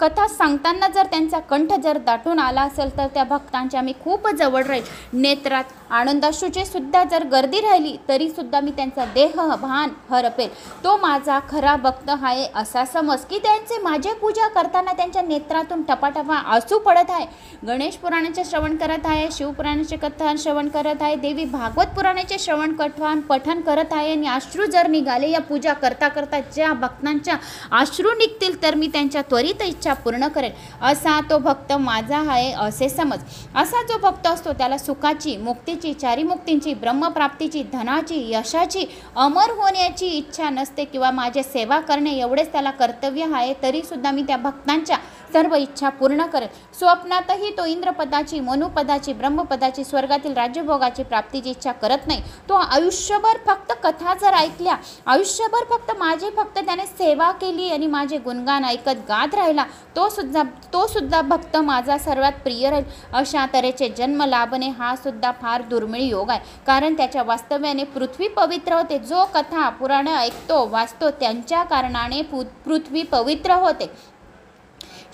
कथा सांगताना जर त्यांचा कंठ जर दाटून आला असेल तर त्या भक्तांच्या मी खूप जवळ राहील. नेत्रात आनंदाश्रूची सुद्धा जर गर्दी राहिली तरी सुद्धा मी त्यांचा देह भान हरपेल. तो माझा खरा भक्त आहे असा समज. की त्यांचे माझे पूजा करताना त्यांच्या नेत्रातून टपाटपा आसू पडत आहे. गणेश पुराणाचे श्रवण करत आहे, शिवपुराणाचे कथा श्रवण करत आहे, देवी भागवत पुराणाचे श्रवण कथान पठन करत आहे आणि अश्रू जर निघाले या पूजा करता करता, ज्या भक्तांच्या अश्रू निघतील तर मी त्यांच्या त्वरित इच्छा पूर्ण करेन. असा तो भक्त माझा आहे असे समज. असा जो भक्त असतो त्याला सुखाची, मुक्तीची, चारी मुक्तींची, ब्रह्मप्राप्तीची, धनाची, यशाची, अमर होण्याची इच्छा नसते किंवा माझे सेवा करणे एवढेच त्याला कर्तव्य आहे, तरी सुद्धा मी त्या भक्तांच्या सर्व इच्छा पूर्ण करेल. स्वप्नातही तो इंद्रपदाची, मनुपदाची, ब्रह्मपदाची, स्वर्गातील राज्यभोगाची प्राप्तीची इच्छा करत नाही. तो आयुष्यभर फक्त कथा जर ऐकल्या, आयुष्यभर फक्त माझे फक्त त्याने सेवा केली आणि माझे गुणगान ऐकत गात राहिला, तो सुद्धा भक्त माझा सर्वात प्रिय राहील. अशा तऱ्हेचे जन्म लाभणे हा सुद्धा फार दुर्मिळ योग आहे, कारण त्याच्या वास्तव्याने पृथ्वी पवित्र होते. जो कथा पुराण ऐकतो, वाचतो त्यांच्या कारणाने पृथ्वी पवित्र होते.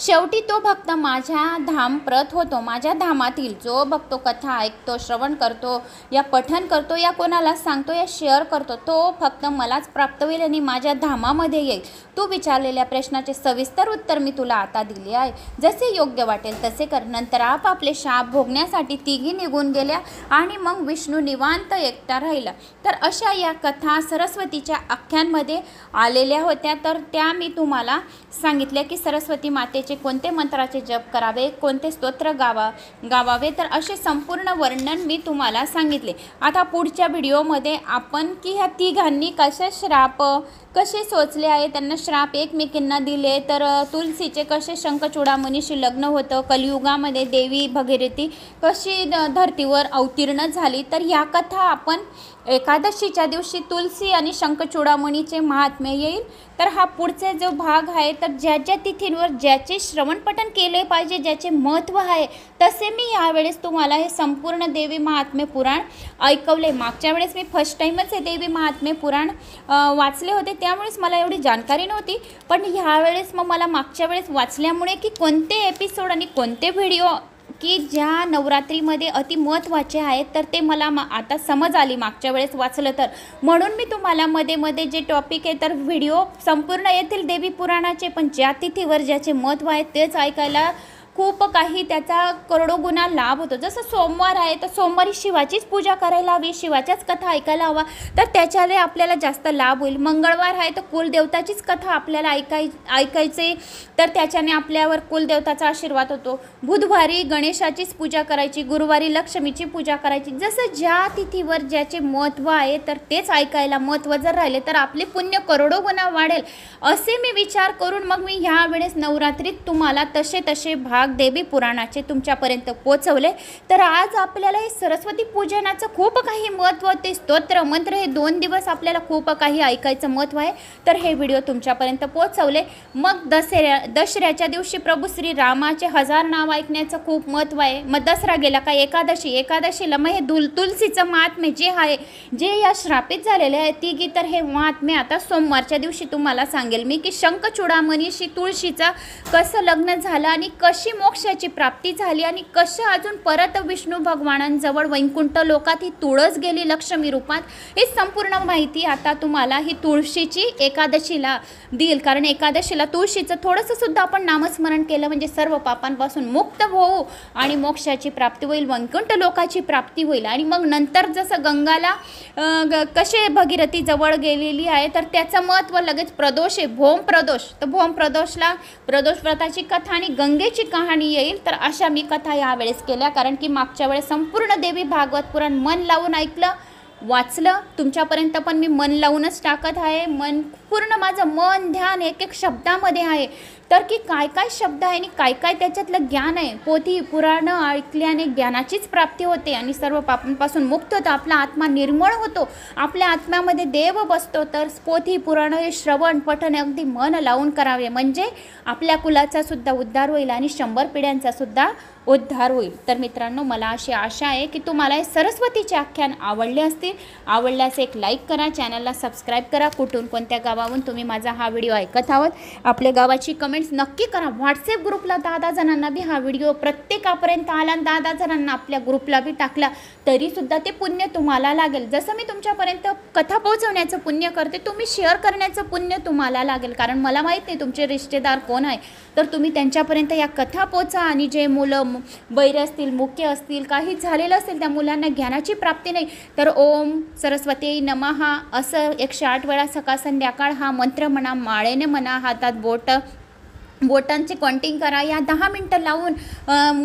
शेवटी तो भक्त माझ्या धाम प्रत होतो. माझ्या धामातील जो भक्त कथा ऐकतो, श्रवण करतो, या पठन करतो, या कोणाला सांगतो, या शेअर करतो, तो फक्त मलाच प्राप्त होईल आणि माझ्या धामामध्ये येईल. तू विचारलेल्या प्रश्नाचे सविस्तर उत्तर मी तुला आता दिले आहे. जसे योग्य वाटेल तसे कर. नंतर आपापले शाप भोगण्यासाठी तिघी निघून गेल्या आणि मग विष्णू निवांत एकटा राहिला. तर अशा या कथा सरस्वतीच्या आख्यांमध्ये आलेल्या होत्या. तर त्या मी तुम्हाला सांगितल्या की सरस्वती मातेचे कोणते मंत्राचे जप करावे, कोणते स्तोत्र गावावे, तर असे संपूर्ण वर्णन मी तुम्हाला सांगितले. आता पुढच्या व्हिडिओमध्ये आपण की ह्या तिघांनी कसे श्राप कसे सोचले आहे, त्यांना श्राप एकमेकींना दिले, तर तुलसीचे कसे शंखचूडामणीशी लग्न होतं, कलियुगामध्ये देवी भगीरथी कशी धरतीवर अवतीर्ण झाली, तर ह्या कथा आपण एकादशीच्या दिवशी तुलसी आणि शंखचूडामणीचे महात्म्य येईल. तर हा पुढचे जो भाग आहे तर ज्या ज्या तिथींवर ज्याचे जे श्रवणपठण केले पाहिजे, ज्याचे महत्त्व आहे, तसे मी यावेळेस तुम्हाला हे संपूर्ण देवी महात्म्य पुराण ऐकवले. मागच्या वेळेस मी फर्स्ट टाईमच हे देवी महात्म्य पुराण वाचले होते, त्यामुळेच मला एवढी जानकारी नव्हती. पण ह्यावेळेस मग मला मागच्या वेळेस वाचल्यामुळे की कोणते एपिसोड आणि कोणते व्हिडिओ की ज्या नवरात्रीमध्ये अति महत्त्वाचे आहेत, तर ते मला आता समज आली मागच्या वेळेस वाचलं तर. म्हणून मी तुम्हाला मध्ये मध्ये जे टॉपिक आहे तर व्हिडिओ संपूर्ण येतील देवी पुराणाचे, पण ज्या तिथीवर ज्याचे महत्त्व आहे तेच ऐकायला खूप काही त्याचा करोडो गुणा लाभ होतो. जसं सोमवार आहे तर सोमवारी शिवाचीच पूजा करायला हवी, शिवाच्याच कथा ऐकायला हवा, तर त्याच्याने आपल्याला जास्त लाभ होईल. मंगळवार आहे तर कुलदेवताचीच कथा आपल्याला ऐकायचे, तर त्याच्याने आपल्यावर कुलदेवताचा आशीर्वाद होतो. बुधवारी गणेशाचीच पूजा करायची, गुरुवारी लक्ष्मीची पूजा करायची. जसं ज्या तिथीवर ज्याचे महत्त्व आहे तर तेच ऐकायला महत्त्व जर राहिले तर आपले पुण्य करोडो गुणा वाढेल, असे मी विचार करून मग मी ह्या वेळेस नवरात्रीत तुम्हाला तसे भाग देवी पुराणाचे तुमच्यापर्यंत पोचवले. तर आज आपल्याला हे सरस्वती पूजनाचं खूप काही महत्त्व, ते स्तोत्र मंत्र हे 2 दिवस आपल्याला खूप काही ऐकायचं महत्त्व आहे, तर हे व्हिडिओ तुमच्यापर्यंत पोचवले. मग दसऱ्याच्या दिवशी प्रभू श्री रामाचे 1000 नाव ऐकण्याचं खूप महत्त्व आहे. मग दसरा गेला का एकादशीला मग हे तुलसीचं महात्म्य जे आहे, जे या श्रापित झालेले आहे ती तर हे महात्म्य आता सोमवारच्या दिवशी तुम्हाला सांगेल मी, की शंखचूडामणीशी तुळशीचं कसं लग्न झालं आणि कशी मोक्षाची प्राप्ती झाली आणि कसं अजून परत विष्णू भगवानांजवळ वैकुंठ लोकात ही तुळस गेली लक्ष्मी रूपात, ही संपूर्ण माहिती आता तुम्हाला ही तुळशीची एकादशीला देईल. कारण एकादशीला तुळशीचं थोडंसं सुद्धा आपण नामस्मरण केलं म्हणजे सर्व पापांपासून मुक्त होऊ आणि मोक्षाची प्राप्ती होईल, वैकुंठ लोकाची प्राप्ती होईल. आणि मग नंतर जसं गंगाला कसे भगीरथी जवळ गेलेली आहे तर त्याचं महत्त्व लगेच प्रदोष आहे, भोम प्रदोष, तर भोम प्रदोषला प्रदोष व्रताची कथा आणि गंगेची कहाणी येईल. तर अशा मी कथा यावेळेस केल्या, कारण की मागच्या वेळेस संपूर्ण देवी भागवत पुराण मन लावून ऐकलं, वाचलं. तुमच्यापर्यंत पण मी मन लावूनच टाकत आहे. पूर्ण माझं मन ध्यान एक शब्दामध्ये आहे, तर की काय काय शब्द आहे आणि काय काय त्याच्यातलं ज्ञान आहे. पोथी पुराणं ऐकल्याने ज्ञानाचीच प्राप्ती होते आणि सर्व पापांपासून मुक्त होतं, आपला आत्मा निर्मळ होतो, आपल्या आत्म्यामध्ये देव बसतो. तर पोथी पुराणं हे श्रवण पठण अगदी मन लावून करावे, म्हणजे आपल्या कुलाचा सुद्धा उद्धार होईल आणि 100 पिढ्यांचा सुद्धा उद्धार होईल. तर मित्रांनो, मला अशी आशा आहे की तुम्हाला हे सरस्वतीचे आख्यान आवडले असतील. आवडल्यास एक लाईक करा, चॅनलला सबस्क्राईब करा. कुठून कोणत्या गावाहून तुम्ही माझा हा व्हिडिओ ऐकत आहात, आपल्या गावाची कमेंट्स नक्की करा. व्हॉट्सॲप ग्रुपला 10 जणांना बी हा व्हिडिओ प्रत्येकापर्यंत आला, 10 जणांना आपल्या ग्रुपला बी टाकला तरीसुद्धा ते पुण्य तुम्हाला लागेल. जसं मी तुमच्यापर्यंत कथा पोहोचवण्याचं पुण्य करते, तुम्ही शेअर करण्याचं पुण्य तुम्हाला लागेल. कारण मला माहीत नाही तुमचे रिश्तेदार कोण आहे, तर तुम्ही त्यांच्यापर्यंत या कथा पोचा. आणि जे मुलं बैरे असतील, मुख्य असतील, काही झालेलं असेल, त्या मुलांना ज्ञानाची प्राप्ती नाही, तर ओम सरस्वती नमः असं 108 वेळा सकाळ संध्याकाळ हा मंत्र म्हणा, माळेने म्हणा, हातात बोटांचे काउंटिंग करा. या 10 मिनटं लावून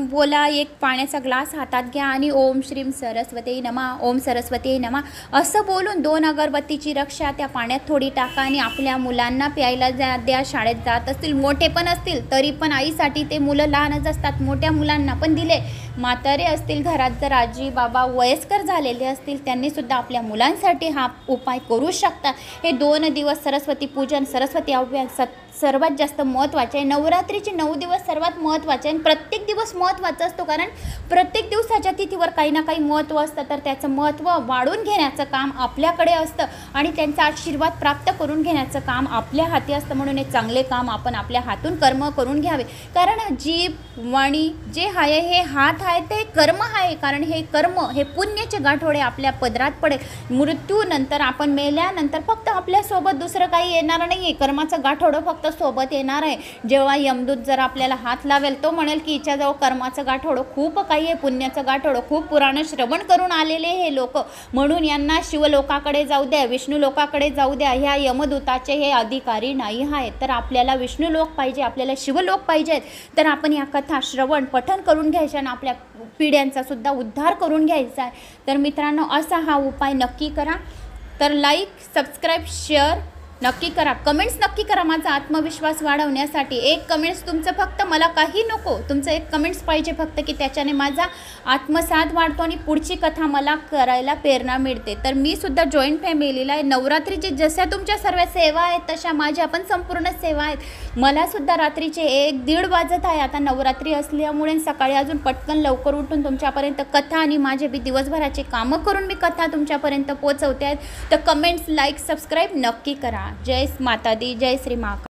बोला. एक पाण्याचा ग्लास हातात घ्या आणि ओम श्रीम सरस्वती नमः, ओम सरस्वती नमः असं बोलून 2 अगरबत्तीची रक्षा त्या पाण्यात थोडी टाका आणि आपल्या मुलांना प्यायला द्या. शाळेत जात असतील, मोठे पण असतील, तरी पण आईसाठी ते मुलं लहानच असतात, मोठ्या मुलांना पण दिले. म्हातारे असतील घरात, जर आजी बाबा वयस्कर झालेले असतील, त्यांनीसुद्धा आपल्या मुलांसाठी हा उपाय करू शकता. हे 2 दिवस सरस्वती पूजन, सरस्वती आव्हान सर्वात जास्त महत्त्वाचे आहे. नवरात्रीचे 9 दिवस सर्वात महत्त्वाचे आहे आणि प्रत्येक दिवस महत्त्वाचा असतो, कारण प्रत्येक दिवसाच्या तिथीवर काही ना काही महत्त्व असतं. तर त्याचं महत्त्व वाढून घेण्याचं काम आपल्याकडे असतं आणि त्यांचा आशीर्वाद प्राप्त करून घेण्याचं काम आपल्या हाती असतं. म्हणून हे चांगले काम आपण आपल्या हातून कर्म करून घ्यावे. कारण जीभ वाणी जे आहे हे हात आहे ते कर्म आहे, कारण हे कर्म हे पुण्याचे गाठोडे आपल्या पदरात पडेल. मृत्यूनंतर आपण मेल्यानंतर फक्त आपल्यासोबत दुसरं काही येणार नाही आहे, कर्माचं गाठोडं फक्त सोबत येणार आहे. जेव्हा यमदूत जर आपल्याला हात लावेल, तो म्हणेल की हिच्याजवळ कर्माचं गाठोडं खूप काही आहे, पुण्याचं गाठोडं खूप पुराण श्रवण करून आलेले हे लोक, म्हणून यांना शिवलोकाकडे जाऊ द्या, विष्णू लोकाकडे जाऊ द्या. ह्या यमदूताचे हे अधिकारी नाही आहेत. तर आपल्याला विष्णू लोक पाहिजे, आपल्याला शिवलोक पाहिजेत. तर आपण या कथा श्रवण पठण करून घ्यायच्या आणि आपल्या पिढ्यांचा सुद्धा उद्धार करून घ्यायचा आहे. तर मित्रांनो, असा हा उपाय नक्की करा. तर लाईक, सबस्क्राईब, शेअर नक्की करा, कमेंट्स नक्की करा माझा आत्मविश्वास वाढवण्यासाठी. एक कमेंट्स तुमचं फक्त, मला काही नको, तुमचं एक कमेंट्स पाहिजे फक्त, की त्याच्याने माझा आत्मसात वाढतो आणि पुढची कथा मला करायला प्रेरणा मिळते. तर मी सुद्धा जॉईंट फॅमिलीला आहे. नवरात्रीची जशा तुमच्या सर्व सेवा आहेत तशा माझ्या पण संपूर्ण सेवा आहेत. मला सुद्धा रात्रीचे 1-1:30 वाजत आहे आता नवरात्री असल्यामुळे. सकाळी अजून पटकन लवकर उठून तुमच्यापर्यंत कथा आणि माझे बी दिवसभराचे कामं करून मी कथा तुमच्यापर्यंत पोहोचवते आहेत. तर कमेंट्स, लाईक, सबस्क्राईब नक्की करा. जय माता दी, जय श्री महाकाल.